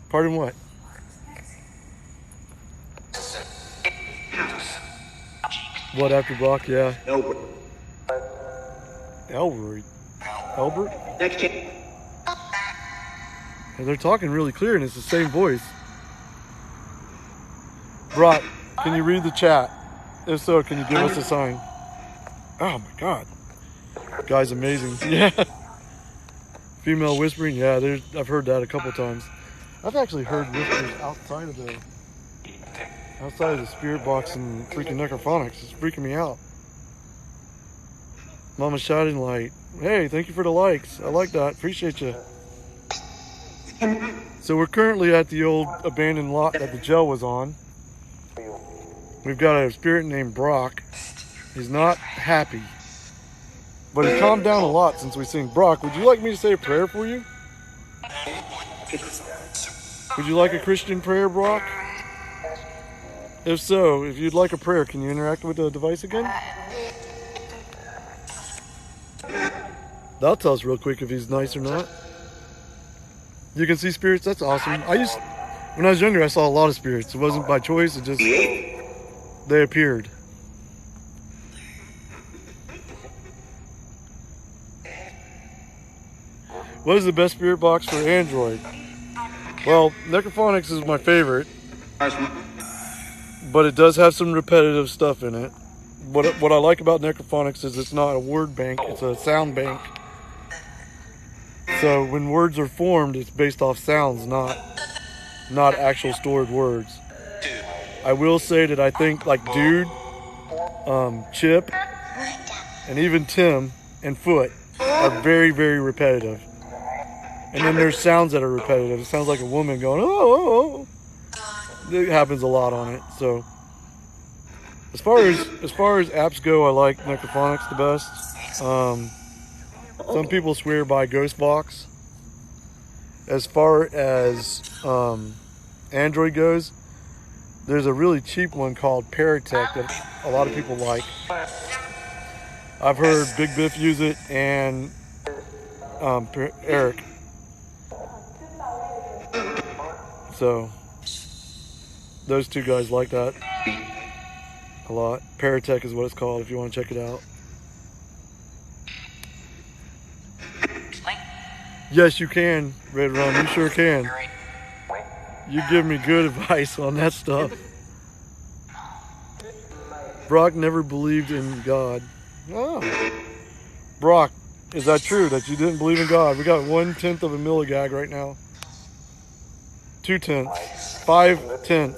Pardon what? What after Brock? Yeah. Albert. Albert? Next chance. And they're talking really clear and it's the same voice. Brock, can you read the chat? If so, can you give us a sign? Oh my God. Guy's amazing. Yeah. Female whispering. Yeah, I've heard that a couple times. I've actually heard whispers outside of the spirit box and freaking necrophonics. It's freaking me out. Mama Shining Light. Hey, thank you for the likes. I like that. Appreciate you. So we're currently at the old abandoned lot that the jail was on. We've got a spirit named Brock. He's not happy. But he's calmed down a lot since we sing. Brock, would you like me to say a prayer for you? Would you like a Christian prayer, Brock? If so, if you'd like a prayer, can you interact with the device again? That'll tell us real quick if he's nice or not. You can see spirits? That's awesome. When I was younger, I saw a lot of spirits. It wasn't by choice, it just, they appeared. What is the best spirit box for Android? Well, Necrophonics is my favorite, but it does have some repetitive stuff in it. what I like about necrophonics is it's not a word bank, it's a sound bank. So when words are formed, it's based off sounds, not actual stored words. I will say that I think like dude, Chip, and even Tim and Foot are very, very repetitive. And then there's sounds that are repetitive. It sounds like a woman going, oh, oh, oh. It happens a lot on it. So as far as apps go, I like necrophonics the best. Some people swear by Ghostbox. As far as Android goes, there's a really cheap one called Paratech that a lot of people like. I've heard Big Biff use it and Eric. So those two guys like that a lot. Paratech is what it's called if you want to check it out. Yes, you can, Red Rum. You sure can. You give me good advice on that stuff. Brock never believed in God. Oh. Brock, is that true that you didn't believe in God? We got 1/10 of a milligag right now. 2/10. 5/10.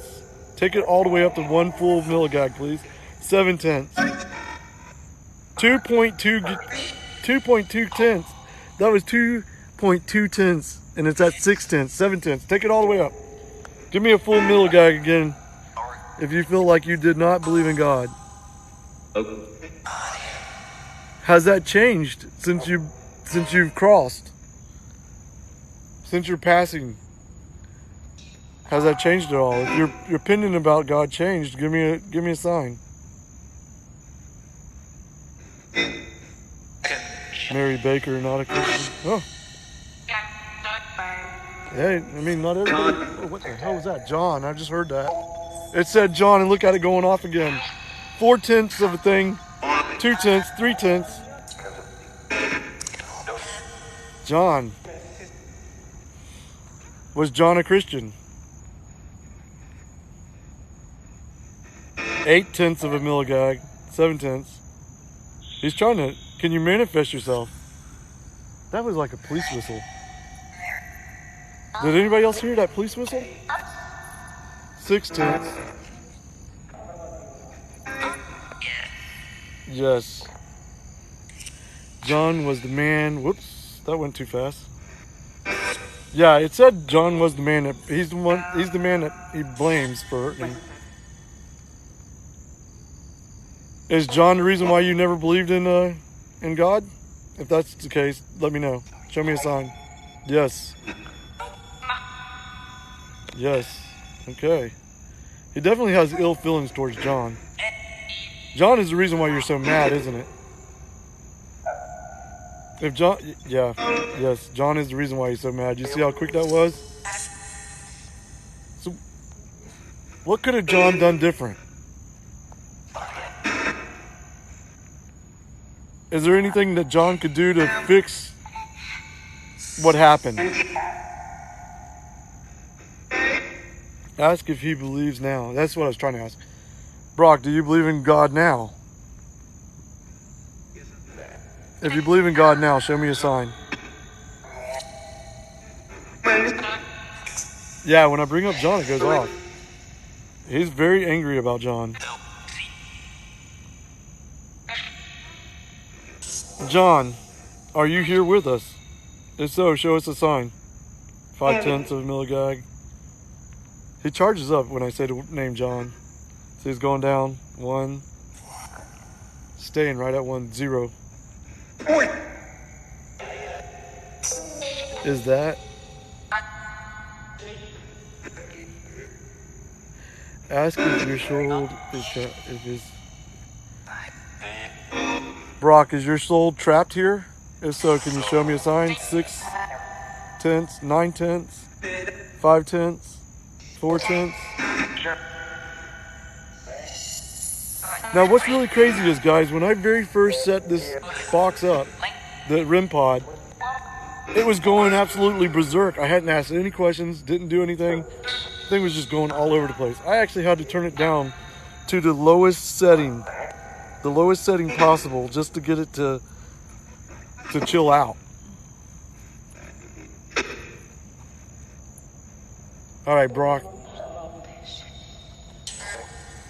Take it all the way up to 1 full milligag, please. 7/10. 2.2 tenths. That was 2.2 tenths, and it's at 6/10. 7/10. Take it all the way up. Give me a full milligag again if you feel like you did not believe in God. Has that changed since you've crossed? Since your passing? Has that changed at all? If your opinion about God changed, give me a sign. Mary Baker, not a Christian. Oh. Hey, I mean, not everybody. Oh, what the hell was that? John, I just heard that. It said John, and look at it going off again. 4/10 of a thing, 2/10, 3/10. John. Was John a Christian? 8/10 of a milligag, 7/10. He's trying to. Can you manifest yourself? That was like a police whistle. Did anybody else hear that police whistle? 6/10. Yes. John was the man. Whoops, that went too fast. Yeah, it said John was the man that he's the man that he blames for hurting him. Is John the reason why you never believed in God? If that's the case, let me know. Show me a sign. Yes. Yes. Okay. He definitely has ill feelings towards John. John is the reason why you're so mad, isn't it? If John, yeah, yes, John is the reason why he's so mad. You see how quick that was? So, what could have John done different? Is there anything that John could do to fix what happened? Ask if he believes now. That's what I was trying to ask. Brock, do you believe in God now? If you believe in God now, show me a sign. Yeah, when I bring up John, it goes off. He's very angry about John. John, are you here with us? If so, show us a sign. 5/10 of a milligag. He charges up when I say the name John. So he's going down. 1. Staying right at 1. 0. Is that? Ask if your soul is Brock, is your soul trapped here? If so, can you show me a sign? 6/10, 9/10, 5/10, 4/10. Now, what's really crazy is, guys, when I very first set this box up, the REM pod, it was going absolutely berserk. I hadn't asked any questions, didn't do anything. The thing was just going all over the place. I actually had to turn it down to the lowest setting the lowest setting possible just to get it to chill out. All right, Brock.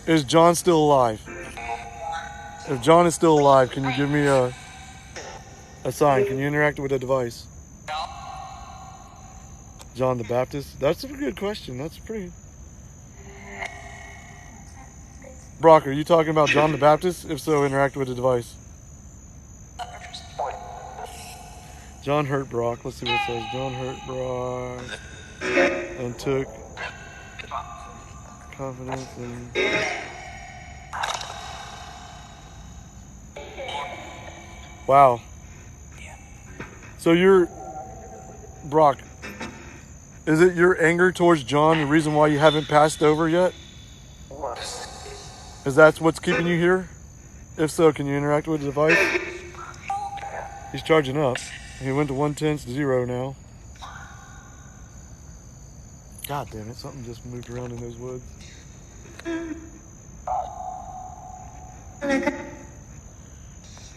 Is John still alive? If John is still alive, can you give me a sign? Can you interact with a device? John the Baptist? That's a good question. That's pretty... Brock, are you talking about John the Baptist? If so, interact with a device. John hurt Brock. Let's see what it says. John hurt Brock and took confidence in... Wow. So you're... Brock, is it your anger towards John the reason why you haven't passed over yet? Is that what's keeping you here? If so, can you interact with the device? He's charging up. He went to 110 to 0 now. God damn it, something just moved around in those woods.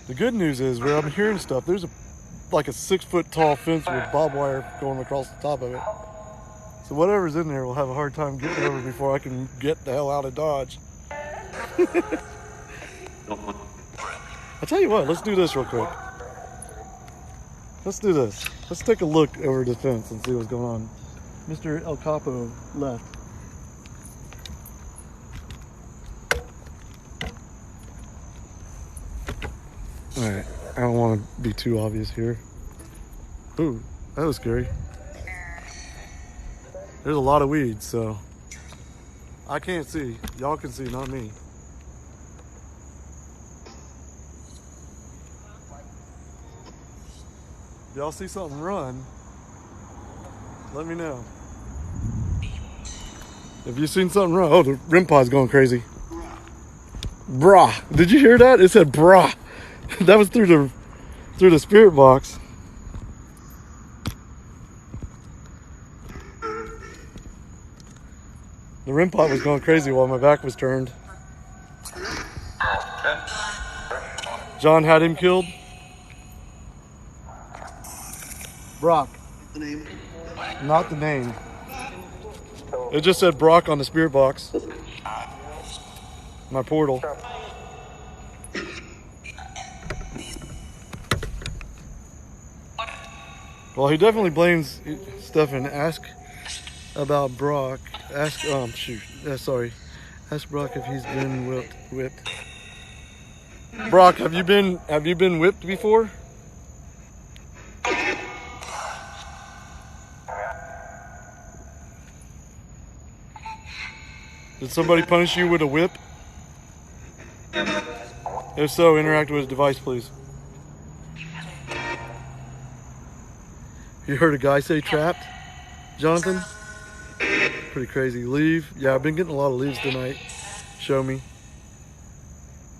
The good news is, where I'm hearing stuff, there's like a 6-foot tall fence with barbed wire going across the top of it. So whatever's in there will have a hard time getting over before I can get the hell out of Dodge. I'll tell you what, let's do this real quick. Let's do this. Let's take a look over the fence and see what's going on. Mr. El Capo left. Alright, I don't want to be too obvious here. Ooh, that was scary. There's a lot of weeds, so I can't see. Y'all can see, not me. If y'all see something run, let me know. If you've seen something run, oh, the rim pod's going crazy. Brah, did you hear that? It said brah. That was through the spirit box. The rim pot was going crazy while my back was turned. John had him killed. Brock. The name? Not the name. It just said Brock on the spirit box. My portal. Well, he definitely blames Stefan. Ask about Brock. Ask, sorry. Ask Brock if he's been whipped. Brock, have you been whipped before? Did somebody punish you with a whip? If so, interact with his device, please. You heard a guy say trapped? Jonathan? Pretty crazy. Leave? Yeah, I've been getting a lot of leaves tonight. Show me.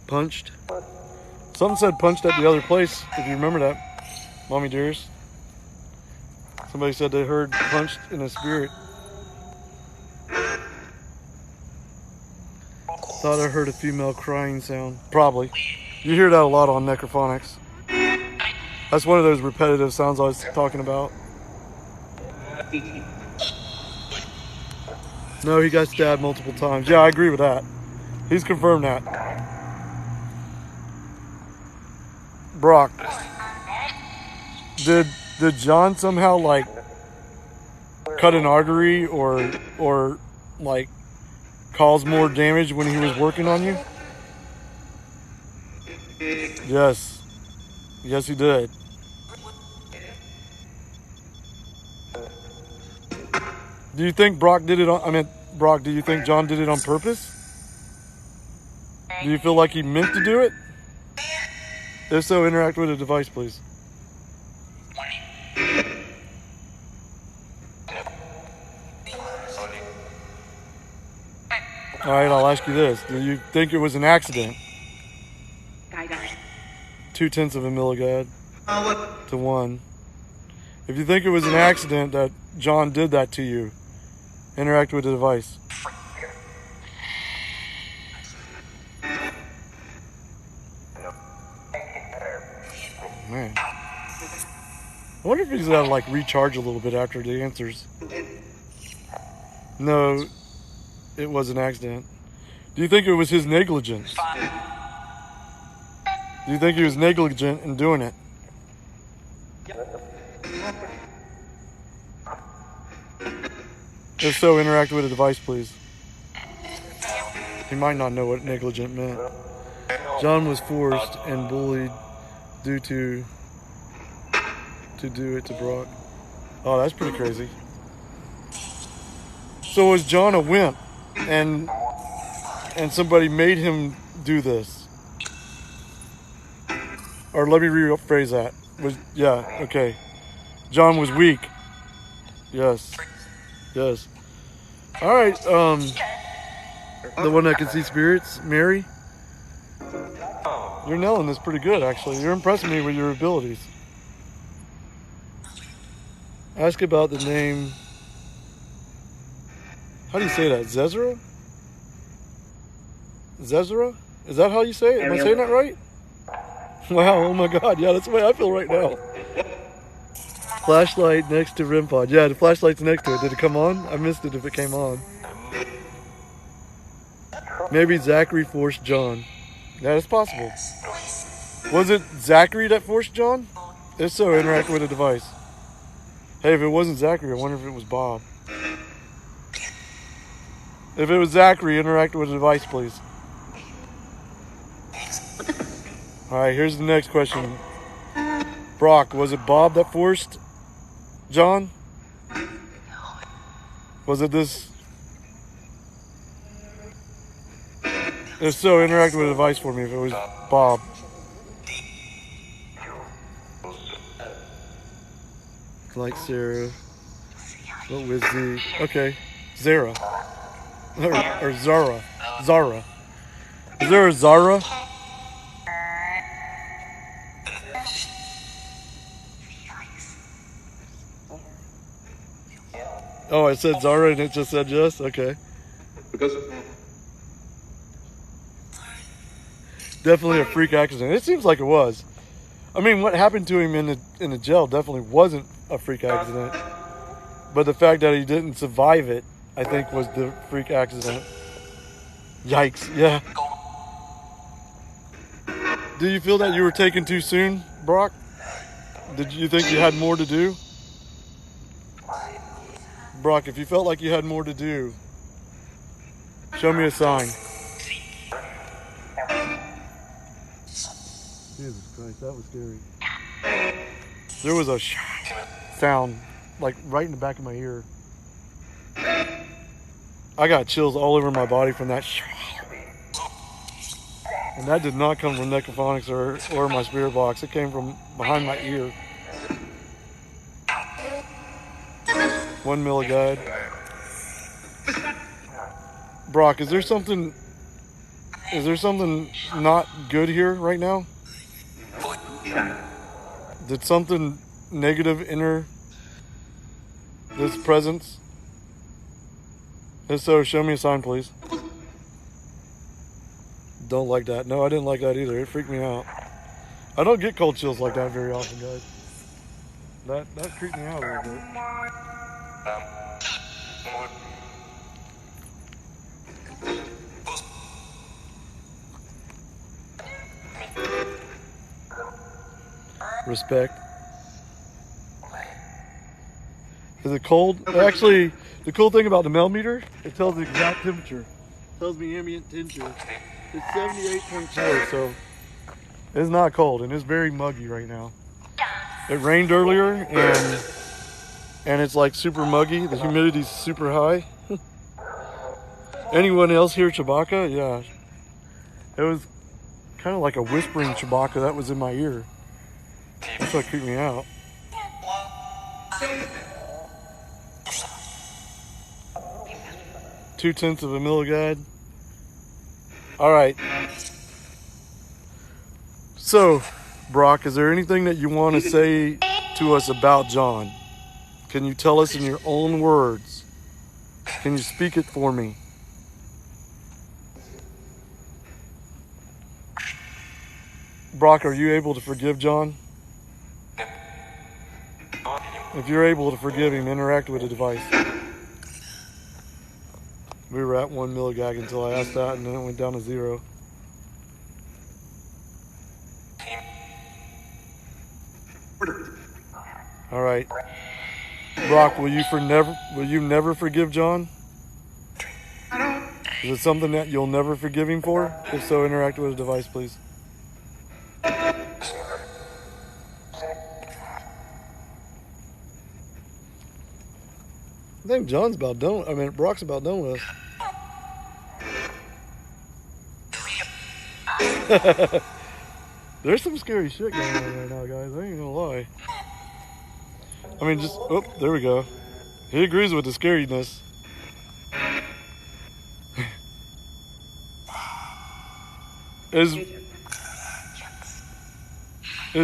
Punched? Something said punched at the other place, if you remember that. Mommy dearest. Somebody said they heard punched in a spirit. Thought I heard a female crying sound. Probably. You hear that a lot on necrophonics. That's one of those repetitive sounds I was talking about. No, he got stabbed multiple times. Yeah, I agree with that. He's confirmed that. Brock, did John somehow like cut an artery or like cause more damage when he was working on you? Yes. Yes, he did. Do you think Brock did it on, Brock, do you think John did it on purpose? Do you feel like he meant to do it? If so, interact with a device, please. All right, I'll ask you this. Do you think it was an accident? 0.2 of a milligad to 1. If you think it was an accident that John did that to you, interact with the device. man. I wonder if he's got to like recharge a little bit after the answers. No, it was an accident. Do you think it was his negligence? Do you think he was negligent in doing it? If so, interact with a device, please. He might not know what negligent meant. John was forced and bullied due to do it to Brock. Oh, that's pretty crazy. So was John a wimp and somebody made him do this? Or let me rephrase that. Okay. John was weak. Yes. Yes. All right, the one that can see spirits, Mary. You're nailing this pretty good, actually. You're impressing me with your abilities. Ask about the name. How do you say that? Zezra? Zezra? Is that how you say it? Am I saying that right? Wow, oh my god, yeah, that's the way I feel right now. Flashlight next to REM pod. Yeah, the flashlight's next to it. Did it come on? I missed it if it came on. Maybe Zachary forced John. Yeah, it's possible. Was it Zachary that forced John? If so, interact with a device. Hey, if it wasn't Zachary, I wonder if it was Bob. If it was Zachary, interact with a device, please. Alright, here's the next question. Brock, was it Bob that forced John? Was it this? If so, interact with a device for me if it was Bob. Like Sarah. What was the... Okay. Zara. Or Zara. Zara. Is there a Zara? Oh, I said Zara and it just said yes? Okay. Because Definitely a freak accident. It seems like it was. I mean, what happened to him in the jail definitely wasn't a freak accident. But the fact that he didn't survive it, I think, was the freak accident. Yikes, yeah. Do you feel that you were taken too soon, Brock? Did you think you had more to do? Brock, if you felt like you had more to do, show me a sign. Jesus Christ, that was scary. There was a sound, like right in the back of my ear. I got chills all over my body from that. And that did not come from Necrophonics or my spirit box. It came from behind my ear. 1 milliguide. Brock, is there something not good here right now? Did something negative enter this presence? If so, show me a sign, please. Don't like that. No, I didn't like that either. It freaked me out. I don't get cold chills like that very often, guys. That creeped me out a little bit. Respect. Is it cold? Actually, the cool thing about the meter, it tells the exact temperature. It tells me ambient temperature. It's 78.4, so it's not cold, and it's very muggy right now. It rained earlier, and it's like super muggy. The humidity's super high. Anyone else hear Chewbacca? Yeah. It was kind of like a whispering Chewbacca that was in my ear. That's what creeped me out. Two-tenths of a milliguide. All right. So, Brock, is there anything that you want to say to us about John? Can you tell us in your own words? Can you speak it for me? Brock, are you able to forgive John? If you're able to forgive him, interact with the device. We were at 1 milligag until I asked that, and then it went down to 0. All right, Brock, will you never forgive John? Is it something that you'll never forgive him for? If so, interact with the device, please. I think John's about done. I mean, Brock's about done with us. There's some scary shit going on right now, guys. I ain't gonna lie. I mean, just, oh, there we go. He agrees with the scariness. Is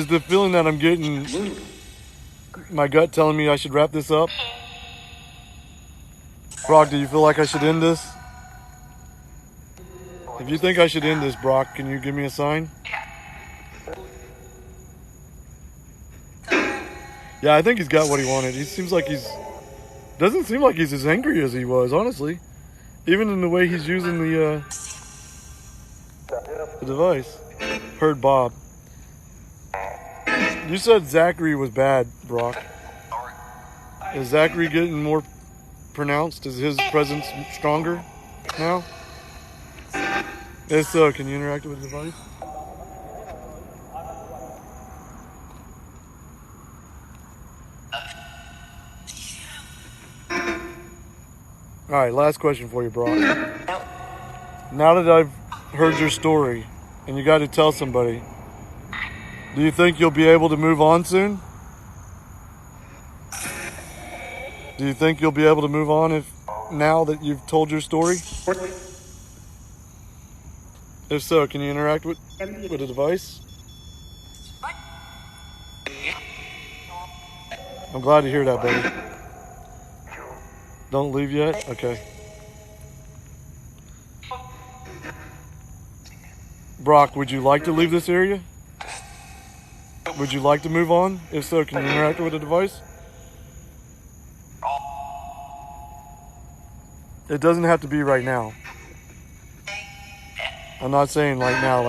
the feeling that I'm getting, my gut telling me I should wrap this up? Brock, do you feel like I should end this? If you think I should end this, Brock, can you give me a sign? Yeah, I think he's got what he wanted. He seems like doesn't seem like he's as angry as he was, honestly. Even in the way he's using the device. Heard Bob. You said Zachary was bad, Brock. Is Zachary getting more pronounced? Is his presence stronger now? If so, can you interact with the device? Alright, last question for you, Brock. Now that I've heard your story, and you got to tell somebody, do you think you'll be able to move on soon? Do you think you'll be able to move on now that you've told your story? If so, can you interact with the device? I'm glad to hear that, buddy. Don't leave yet? Okay. Brock, would you like to leave this area? Would you like to move on? If so, can you interact with the device? It doesn't have to be right now. I'm not saying right now,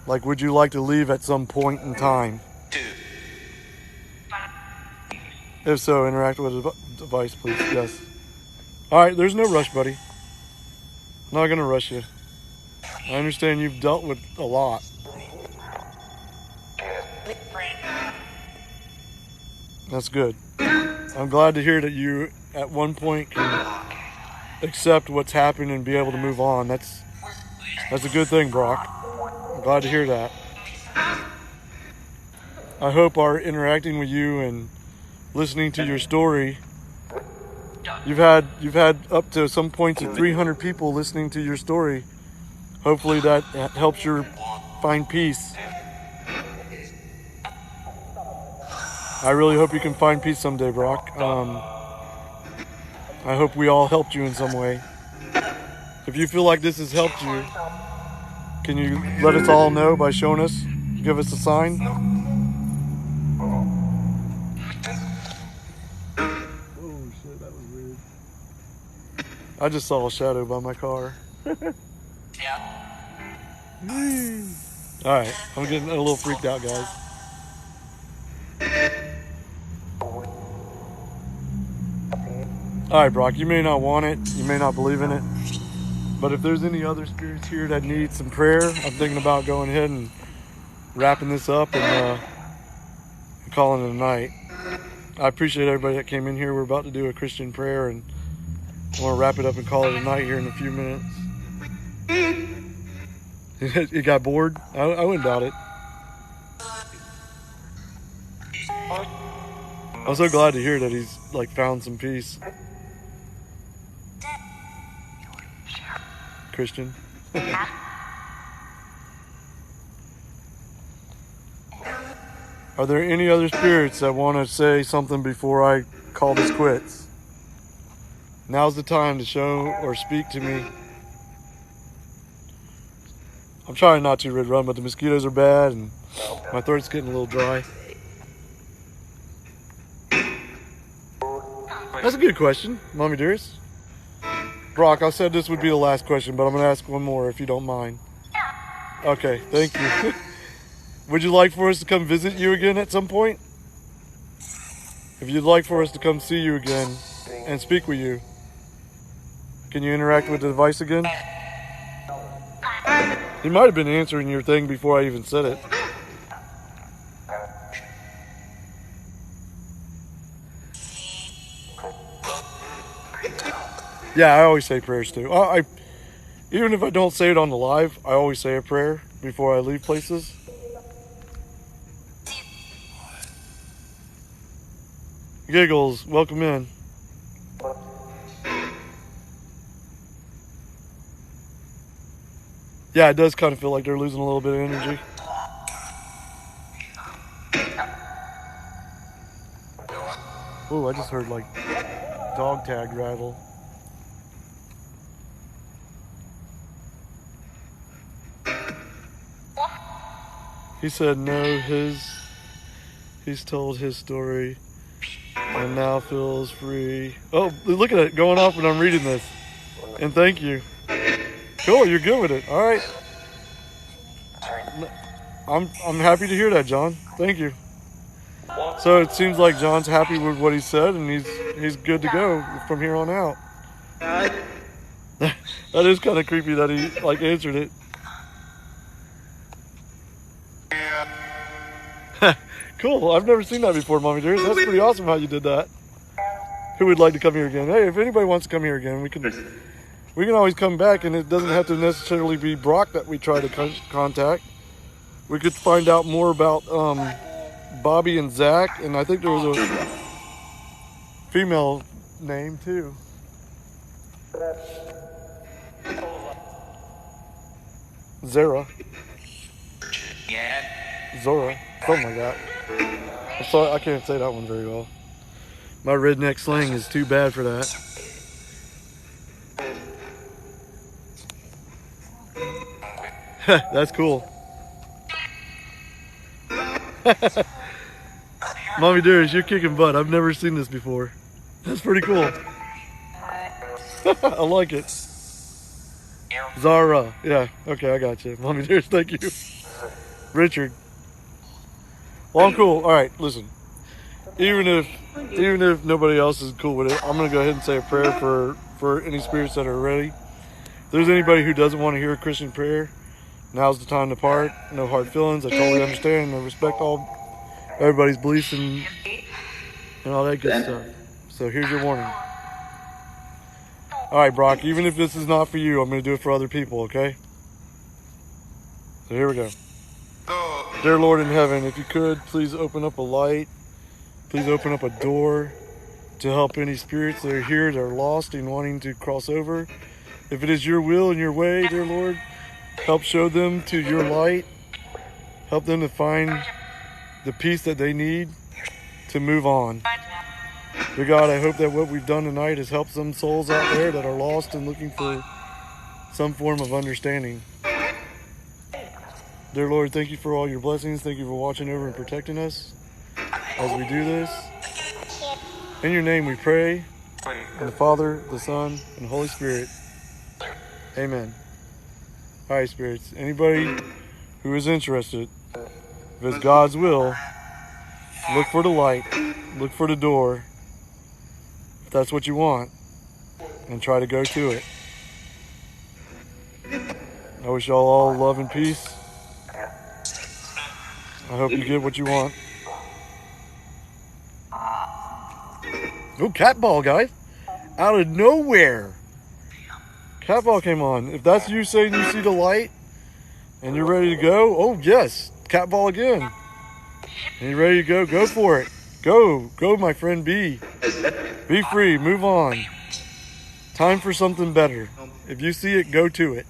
like would you like to leave at some point in time? If so, interact with the device, please. Yes. Alright, there's no rush, buddy. I'm not going to rush you. I understand you've dealt with a lot. That's good. I'm glad to hear that you, at one point, can accept what's happened and be able to move on. That's a good thing, Brock. I'm glad to hear that. I hope our interacting with you and listening to your story, you've had up to some points of 300 people listening to your story. Hopefully that helps you find peace. I really hope you can find peace someday, Brock. I hope we all helped you in some way. If you feel like this has helped you, can you let us all know by showing us? Give us a sign. Oh shit, that was weird. I just saw a shadow by my car. Alright, I'm getting a little freaked out, guys. Alright, Brock, you may not want it, you may not believe in it, but if there's any other spirits here that need some prayer, I'm thinking about going ahead and wrapping this up and calling it a night. I appreciate everybody that came in here. We're about to do a Christian prayer, and I want to wrap it up and call it a night here in a few minutes. You got bored? I wouldn't doubt it. I'm so glad to hear that he's found some peace. Christian. Are there any other spirits that want to say something before I call this quits? Now's the time to show or speak to me. I'm trying not to, Red Run, but the mosquitoes are bad and my throat's getting a little dry. That's a good question, Mommy Dearest. Brock, I said this would be the last question, but I'm going to ask one more if you don't mind. Okay, thank you. Would you like for us to come visit you again at some point? If you'd like for us to come see you again and speak with you, can you interact with the device again? He might have been answering your thing before I even said it. Yeah, I always say prayers too. Even if I don't say it on the live, I always say a prayer before I leave places. Giggles, welcome in. Yeah, it does kind of feel like they're losing a little bit of energy. Ooh, I just heard like dog tag rattle. He said no, he's told his story and now feels free. Oh, look at it going off when I'm reading this. And thank you. Cool, you're good with it. All right. I'm happy to hear that, John. Thank you. So it seems like John's happy with what he said and he's good to go from here on out. That is kind of creepy that he like answered it. Cool. I've never seen that before, Mommy Dearest. That's pretty awesome how you did that. Who would like to come here again? Hey, if anybody wants to come here again, we can always come back, and it doesn't have to necessarily be Brock that we try to contact. We could find out more about Bobby and Zach, and I think there was a female name too. Zara. Zora. Something like that. I'm sorry, I can't say that one very well. My redneck slang is too bad for that. That's cool. Mommy Dearest, you're kicking butt. I've never seen this before. That's pretty cool. I like it. Zara. Yeah, okay, I got you. Mommy Dearest, thank you. Richard. Well, I'm cool. All right, listen. Even if nobody else is cool with it, I'm going to go ahead and say a prayer for any spirits that are ready. If there's anybody who doesn't want to hear a Christian prayer, now's the time to part. No hard feelings. I totally understand. I respect everybody's beliefs and all that good stuff. So here's your warning. All right, Brock, even if this is not for you, I'm going to do it for other people, okay? So here we go. Dear Lord in heaven, if you could, please open up a light. Please open up a door to help any spirits that are here that are lost and wanting to cross over. If it is your will and your way, dear Lord, help show them to your light. Help them to find the peace that they need to move on. Dear God, I hope that what we've done tonight has helped some souls out there that are lost and looking for some form of understanding. Dear Lord, thank you for all your blessings. Thank you for watching over and protecting us as we do this. In your name we pray. In the Father, the Son, and the Holy Spirit. Amen. All right, spirits. Anybody who is interested, if it's God's will, look for the light. Look for the door. If that's what you want. And try to go to it. I wish y'all all love and peace. I hope you get what you want. Oh, cat ball, guys. Out of nowhere. Cat ball came on. If that's you saying you see the light and you're ready to go, oh, yes. Cat ball again. And you're ready to go, go for it. Go, my friend B. Be free, move on. Time for something better. If you see it, go to it.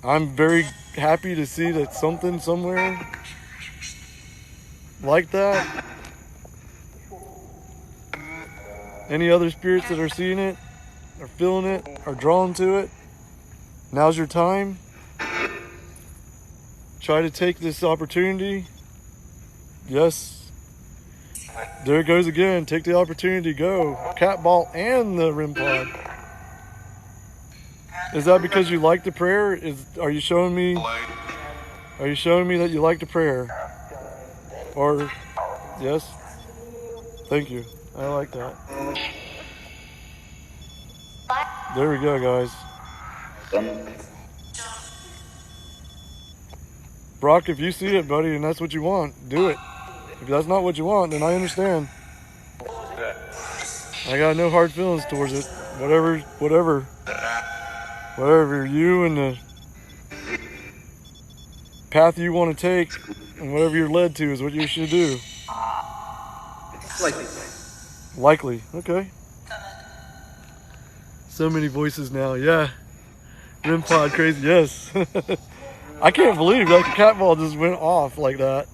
I'm very happy to see that something somewhere like that. Any other spirits that are seeing it, are feeling it, are drawn to it, now's your time. Try to take this opportunity. Yes, There it goes again. Take the opportunity to go. Cat ball and the rim pod. Is that because you like the prayer? Are you showing me that you like the prayer? Or yes? Thank you. I like that. There we go, guys. Brock, if you see it, buddy, and that's what you want, do it. If that's not what you want, then I understand. I got no hard feelings towards it. Whatever you and the path you want to take and whatever you're led to is what you should do. Likely. Okay. So many voices now. Yeah. Rim pod crazy. Yes. I can't believe that cat ball just went off like that.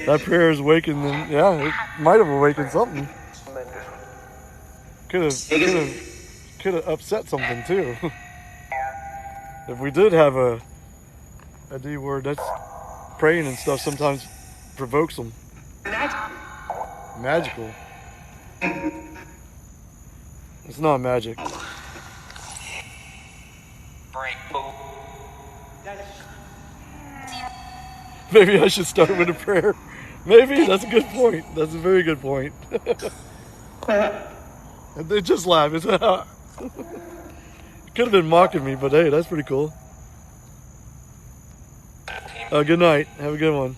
That prayer has awakened them. Yeah, it might have awakened something. Could have upset something too. If we did have a D word, that's praying and stuff sometimes provokes them. Magical. It's not magic. Maybe I should start with a prayer. Maybe. That's a good point. That's a very good point. And they just laugh. It could have been mocking me, but hey, that's pretty cool. Good night. Have a good one.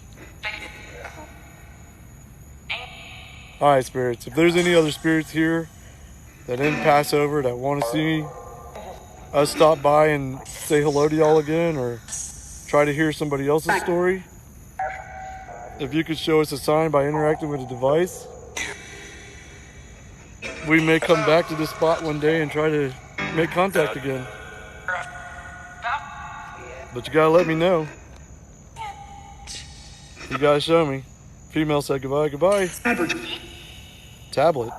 Alright, spirits. If there's any other spirits here that didn't pass over, that want to see us stop by and say hello to y'all again, or try to hear somebody else's story, if you could show us a sign by interacting with a device, we may come back to this spot one day and try to make contact again. But you gotta let me know. You gotta show me. Female said goodbye. Goodbye. Tablet.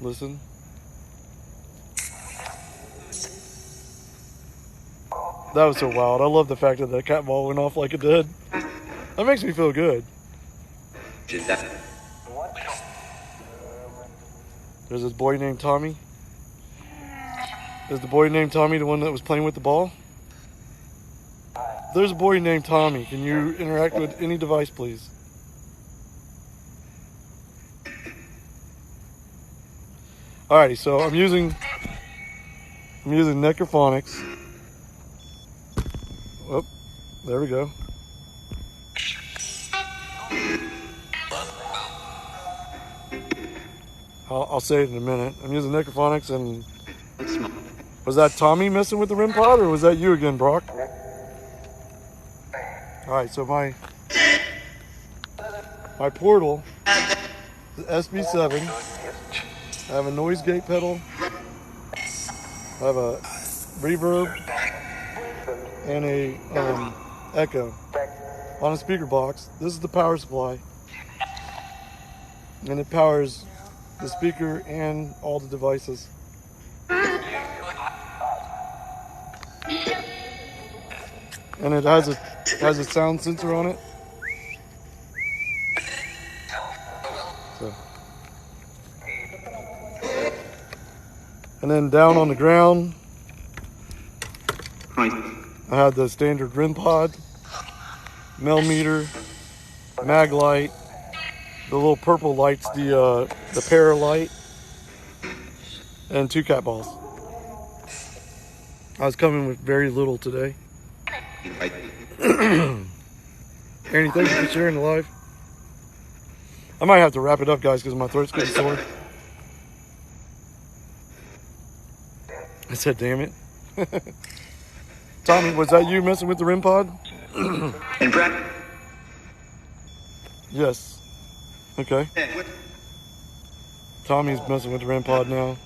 Listen. That was so wild. I love the fact that cat ball went off like it did. That makes me feel good. There's this boy named Tommy. Is the boy named Tommy the one that was playing with the ball? There's a boy named Tommy. Can you interact with any device, please? Alrighty, so I'm using necrophonics. Oh, there we go. I'll say it in a minute. I'm using necrophonics, and was that Tommy messing with the REM pod, or was that you again, Brock? Alright, so my portal is SB7. I have a noise gate pedal. I have a reverb and a echo on a speaker box. This is the power supply, and it powers the speaker and all the devices. And it has a sound sensor on it. So. And then down on the ground, I had the standard RIM pod, mel meter, mag light, the little purple lights, the para light, and 2 cat balls. I was coming with very little today. Ernie, thank you for sharing the live. I might have to wrap it up, guys, because my throat's getting sore. I said, damn it. Tommy, was that you messing with the RIM pod? And Brad? Yes. Okay. Tommy's messing with the RIM pod now.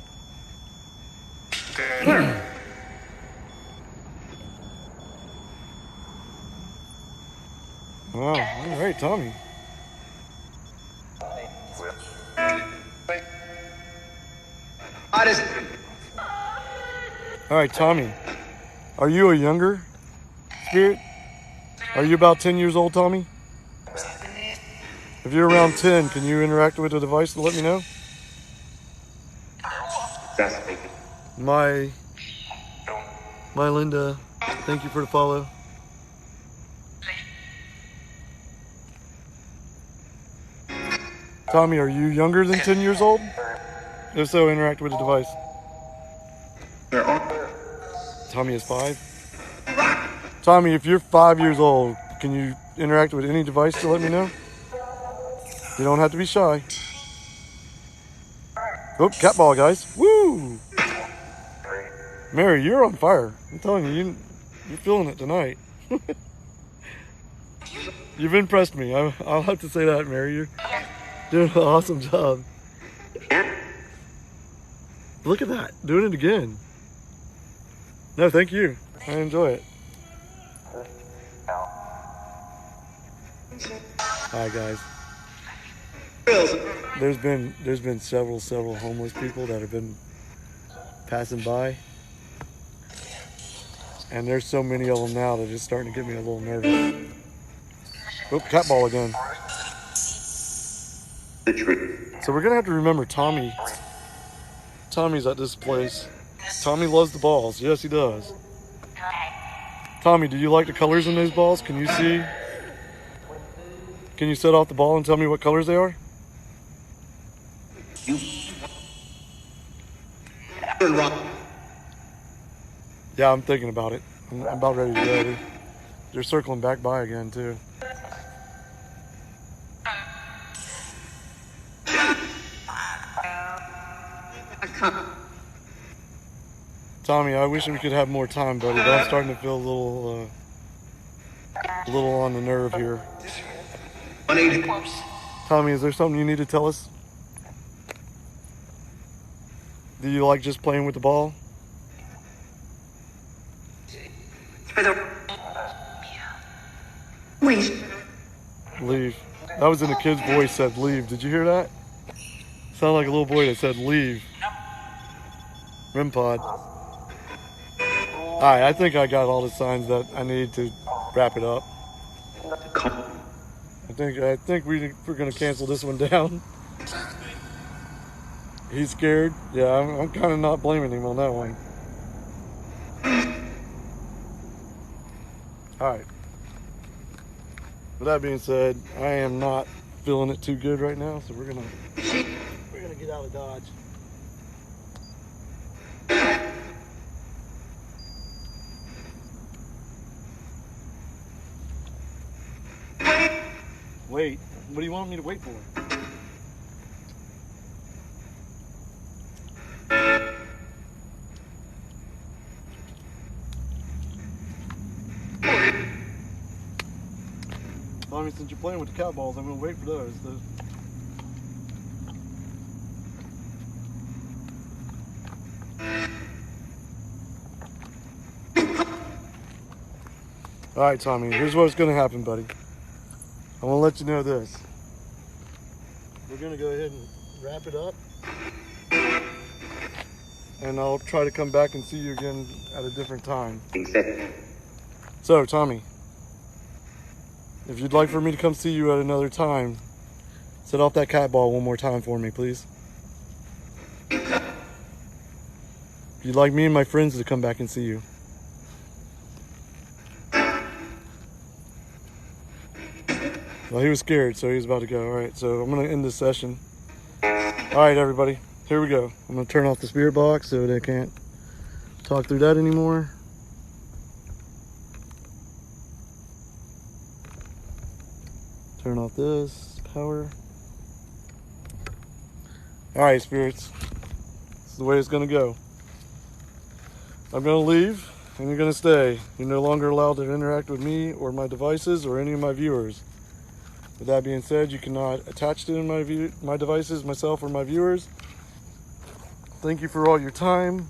Wow, all right, Tommy. All right, Tommy. Are you a younger spirit? Are you about 10 years old, Tommy? If you're around 10, can you interact with the device to let me know? My Linda, thank you for the follow. Tommy, are you younger than 10 years old? If so, interact with the device. Tommy is 5. Tommy, if you're 5 years old, can you interact with any device to let me know? You don't have to be shy. Oh, cat ball, guys. Woo! Mary, you're on fire. I'm telling you, you're feeling it tonight. You've impressed me. I'll have to say that, Mary. You're doing an awesome job. Look at that. Doing it again. No, thank you. I enjoy it. Hi, guys. There's been several homeless people that have been passing by. And there's so many of them now that it's starting to get me a little nervous. Oh, cat ball again. So we're gonna have to remember Tommy. Tommy's at this place. Tommy loves the balls. Yes, he does. Tommy, do you like the colors in those balls? Can you see? Can you set off the ball and tell me what colors they are? Yeah, I'm thinking about it. I'm about ready to go. They're circling back by again, too. Tommy, I wish we could have more time, buddy, but I'm starting to feel a little on the nerve here. Tommy, is there something you need to tell us? Do you like just playing with the ball? Leave. That was in a kid's voice, said leave. Did you hear that? Sounded like a little boy that said leave. REM pod. Alright, I think I got all the signs that I need to wrap it up. I think we're gonna cancel this one down. He's scared. Yeah, I'm kind of not blaming him on that one. Alright. With that being said, I am not feeling it too good right now, so we're gonna get out of Dodge. Wait, what do you want me to wait for? Tommy, since you're playing with the cat balls, I'm gonna wait for those. Alright, Tommy, here's what's gonna happen, buddy. I want to let you know this. We're going to go ahead and wrap it up. And I'll try to come back and see you again at a different time. So, Tommy, if you'd like for me to come see you at another time, set off that cat ball one more time for me, please. If you'd like me and my friends to come back and see you. Well, he was scared, so he was about to go. All right, so I'm going to end this session. All right, everybody, here we go. I'm going to turn off the spirit box so they can't talk through that anymore. Turn off this power. All right, spirits, this is the way it's going to go. I'm going to leave, and you're going to stay. You're no longer allowed to interact with me or my devices or any of my viewers. With that being said, you cannot attach to my devices, myself, or my viewers. Thank you for all your time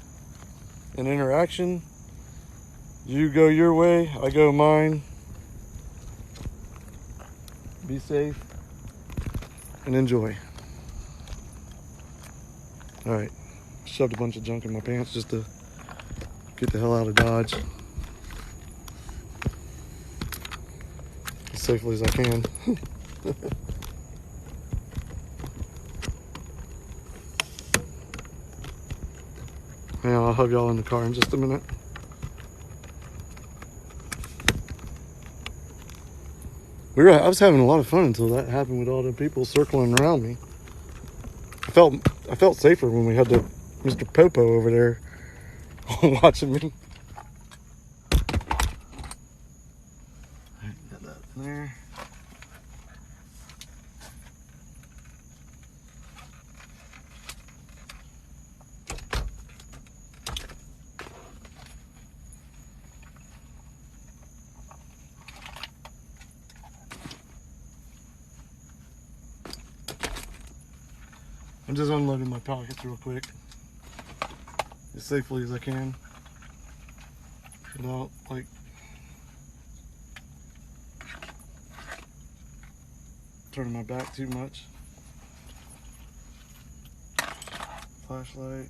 and interaction. You go your way, I go mine. Be safe and enjoy. All right, shoved a bunch of junk in my pants just to get the hell out of Dodge as safely as I can. Yeah, I'll have y'all in the car in just a minute. I was having a lot of fun until that happened with all the people circling around me. I felt safer when we had the Mr. Popo over there watching me. Got that in there. I'm just unloading my pockets real quick, as safely as I can, without like turning my back too much. Flashlight.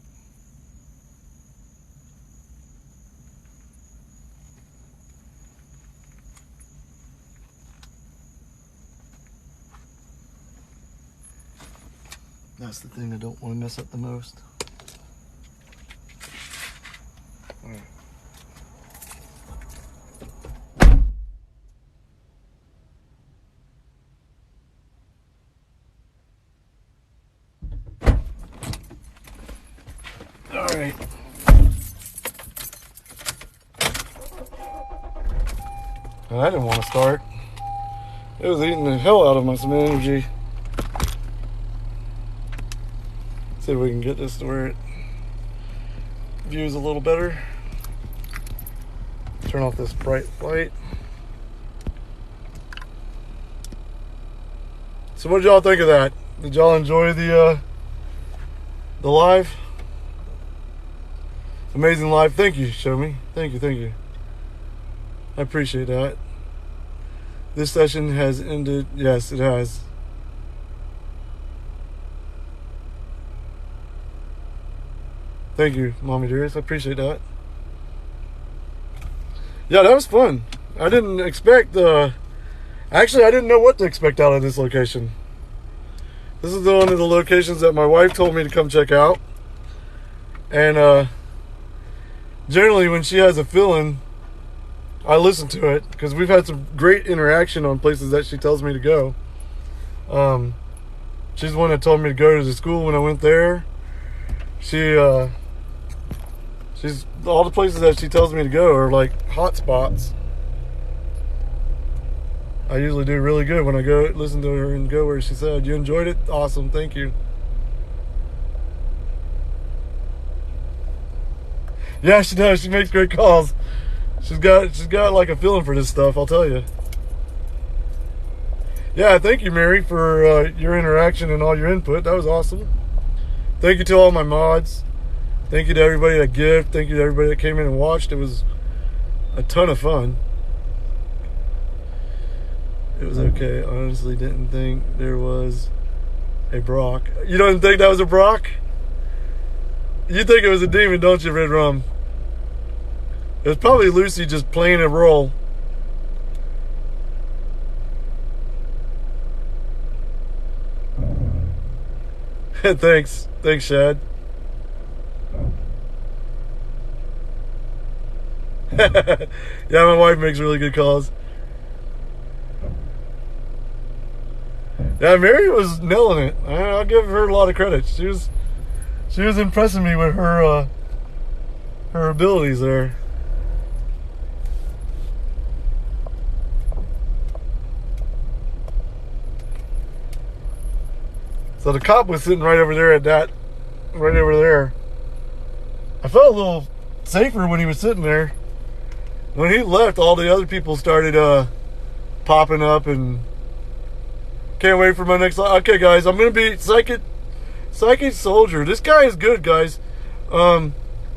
That's the thing I don't want to mess up the most. All right. All right. And I didn't want to start. It was eating the hell out of my some energy. See if we can get this to where it views a little better. Turn off this bright light. So what did y'all think of that? Did y'all enjoy the live? Amazing live. Thank you, Show Me. Thank you. I appreciate that. This session has ended. Yes, it has. Thank you, Mommy Dearest. I appreciate that. Yeah, that was fun. I didn't expect actually, I didn't know what to expect out of this location. This is one of the locations that my wife told me to come check out. And generally when she has a feeling, I listen to it, because we've had some great interaction on places that she tells me to go. She's the one that told me to go to the school when I went there. She's all the places that she tells me to go are like hot spots. I usually do really good when I go listen to her and go where she said. You enjoyed it? Awesome, thank you. Yeah, she does. She makes great calls. She's got like a feeling for this stuff, I'll tell you. Yeah, thank you, Mary, for your interaction and all your input. That was awesome. Thank you to all my mods. Thank you to everybody that gave. Thank you to everybody that came in and watched. It was a ton of fun. It was okay. I honestly didn't think there was a Brock. You don't think that was a Brock? You think it was a demon, don't you, Red Rum? It was probably Lucy just playing a role. Thanks, Shad. Yeah, my wife makes really good calls. Yeah, Mary was nailing it. I'll give her a lot of credit. She was impressing me with her abilities there. So the cop was sitting right over there right over there. I felt a little safer when he was sitting there. When he left, all the other people started popping up, and can't wait for my next live. Okay, guys, I'm gonna be Psychic Soldier. This guy is good, guys.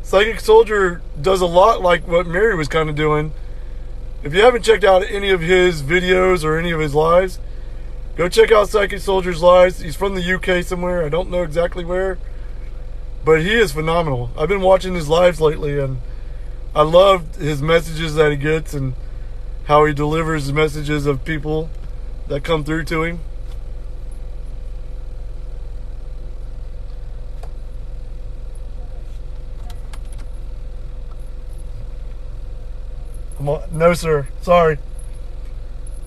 Psychic Soldier does a lot like what Mary was kind of doing. If you haven't checked out any of his videos or any of his lives, go check out Psychic Soldier's lives. He's from the UK somewhere. I don't know exactly where, but he is phenomenal. I've been watching his lives lately, and I love his messages that he gets and how he delivers the messages of people that come through to him. No, sir. Sorry.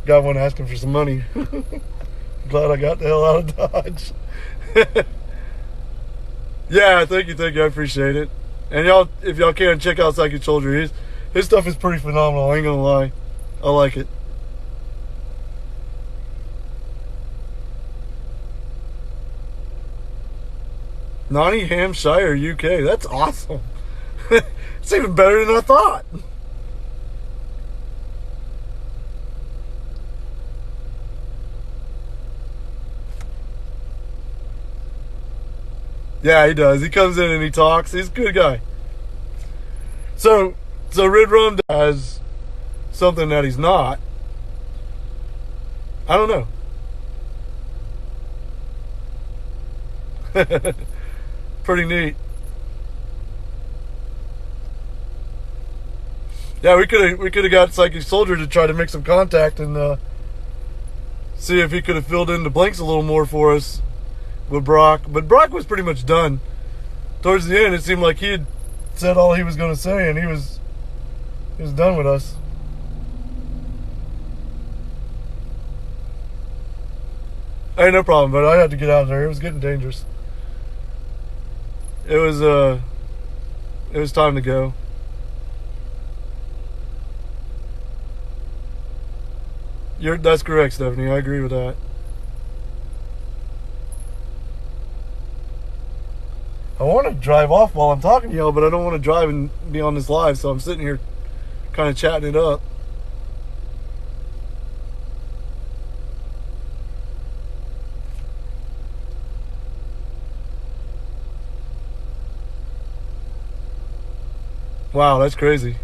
Got one asking for some money. Glad I got the hell out of Dodge. Yeah, thank you. I appreciate it. And y'all, if y'all can, check out Psychic Soldier. His stuff is pretty phenomenal. I ain't gonna lie. I like it. Nottinghamshire, UK. That's awesome. It's even better than I thought. Yeah, he does. He comes in and he talks. He's a good guy. So Red Rum has something that he's not. I don't know. Pretty neat. Yeah, we could have got Psychic Soldier to try to make some contact and see if he could have filled in the blanks a little more for us with Brock. But Brock was pretty much done. Towards the end, it seemed like he had said all he was going to say, and he was done with us. Hey, no problem, but I had to get out of there. It was getting dangerous. It was time to go. That's correct, Stephanie. I agree with that. I want to drive off while I'm talking to y'all, but I don't want to drive and be on this live, so I'm sitting here kind of chatting it up. Wow, that's crazy.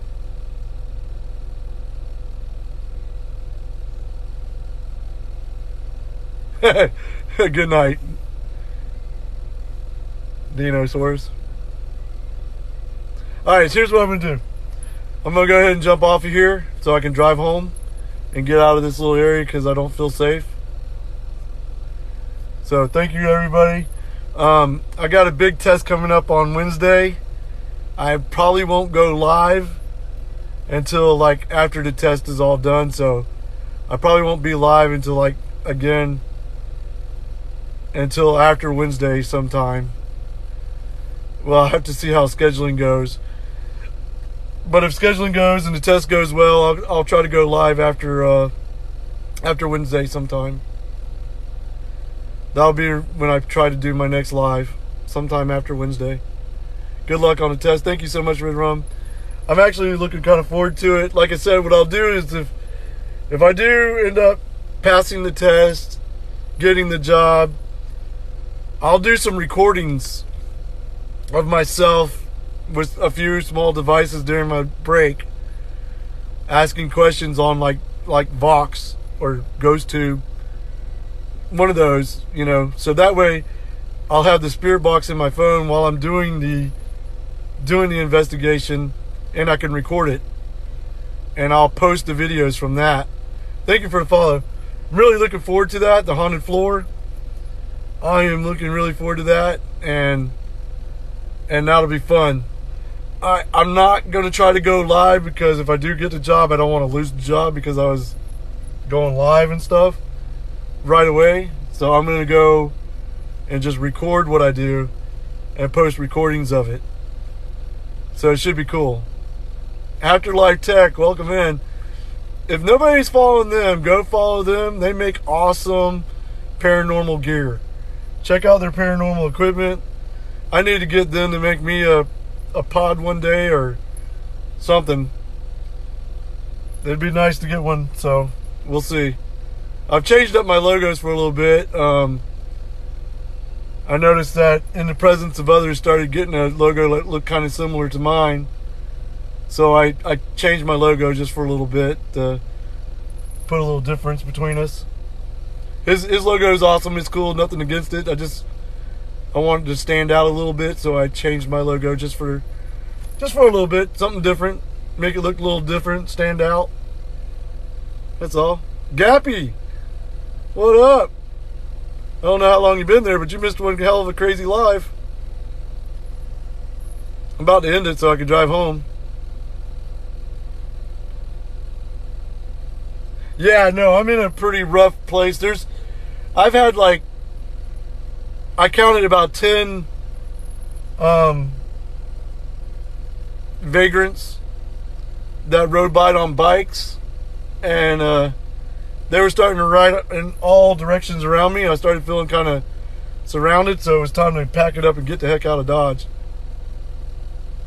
Good night, Dinosaurs. Alright, so here's what I'm going to do. I'm going to go ahead and jump off of here so I can drive home and get out of this little area because I don't feel safe. So thank you, everybody. I got a big test coming up on Wednesday. I probably won't go live until like after the test is all done. So I probably won't be live until until after Wednesday sometime. Well, I'll have to see how scheduling goes. But if scheduling goes and the test goes well, I'll try to go live after Wednesday sometime. That'll be when I try to do my next live, sometime after Wednesday. Good luck on the test. Thank you so much, Red Rum. I'm actually looking kind of forward to it. Like I said, what I'll do is if I do end up passing the test, getting the job, I'll do some recordings of myself with a few small devices during my break, asking questions on like Vox or GhostTube, one of those, so that way I'll have the spirit box in my phone while I'm doing the investigation, and I can record it, and I'll post the videos from that. Thank you for the follow. I'm really looking forward to that, the haunted floor. I am looking really forward to that, and that'll be fun. I'm not going to try to go live because if I do get the job, I don't want to lose the job because I was going live and stuff right away. So I'm going to go and just record what I do and post recordings of it. So it should be cool. Afterlife Tech, welcome in. If nobody's following them, go follow them. They make awesome paranormal gear. Check out their paranormal equipment. I need to get them to make me a pod one day or something. It'd be nice to get one, so we'll see. I've changed up my logos for a little bit. I noticed that in the presence of others started getting a logo that looked kind of similar to mine. So I changed my logo just for a little bit to put a little difference between us. His logo is awesome. It's cool. Nothing against it. I wanted to stand out a little bit, so I changed my logo just for a little bit, something different, make it look a little different, stand out. That's all. Gappy, what up? I don't know how long you've been there, but you missed one hell of a crazy live. I'm about to end it so I can drive home. Yeah, no, I'm in a pretty rough place. I've had like, I counted about 10 vagrants that rode by on bikes, and they were starting to ride in all directions around me. I started feeling kind of surrounded, so it was time to pack it up and get the heck out of Dodge.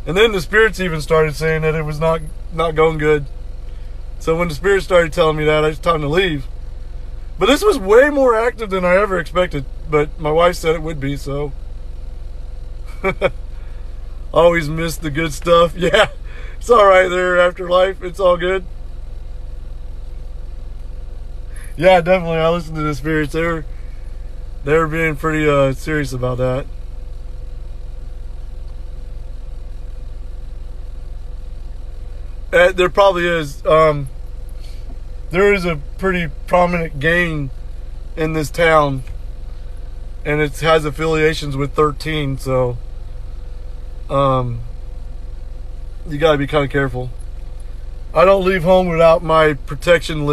And then the spirits even started saying that it was not going good. So when the spirits started telling me that, it's time to leave. But this was way more active than I ever expected. But my wife said it would be, so. Always miss the good stuff. Yeah, it's all right there after life. It's all good. Yeah, definitely. I listened to the spirits. They were being pretty serious about that. There probably is. There is a pretty prominent gang in this town, and it has affiliations with 13. So, you gotta be kind of careful. I don't leave home without my protection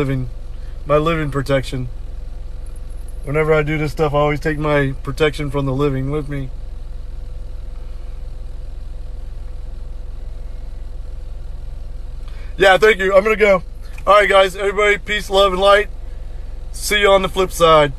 my living protection. Whenever I do this stuff, I always take my protection from the living with me. Yeah, thank you. I'm going to go. All right, guys. Everybody, peace, love, and light. See you on the flip side.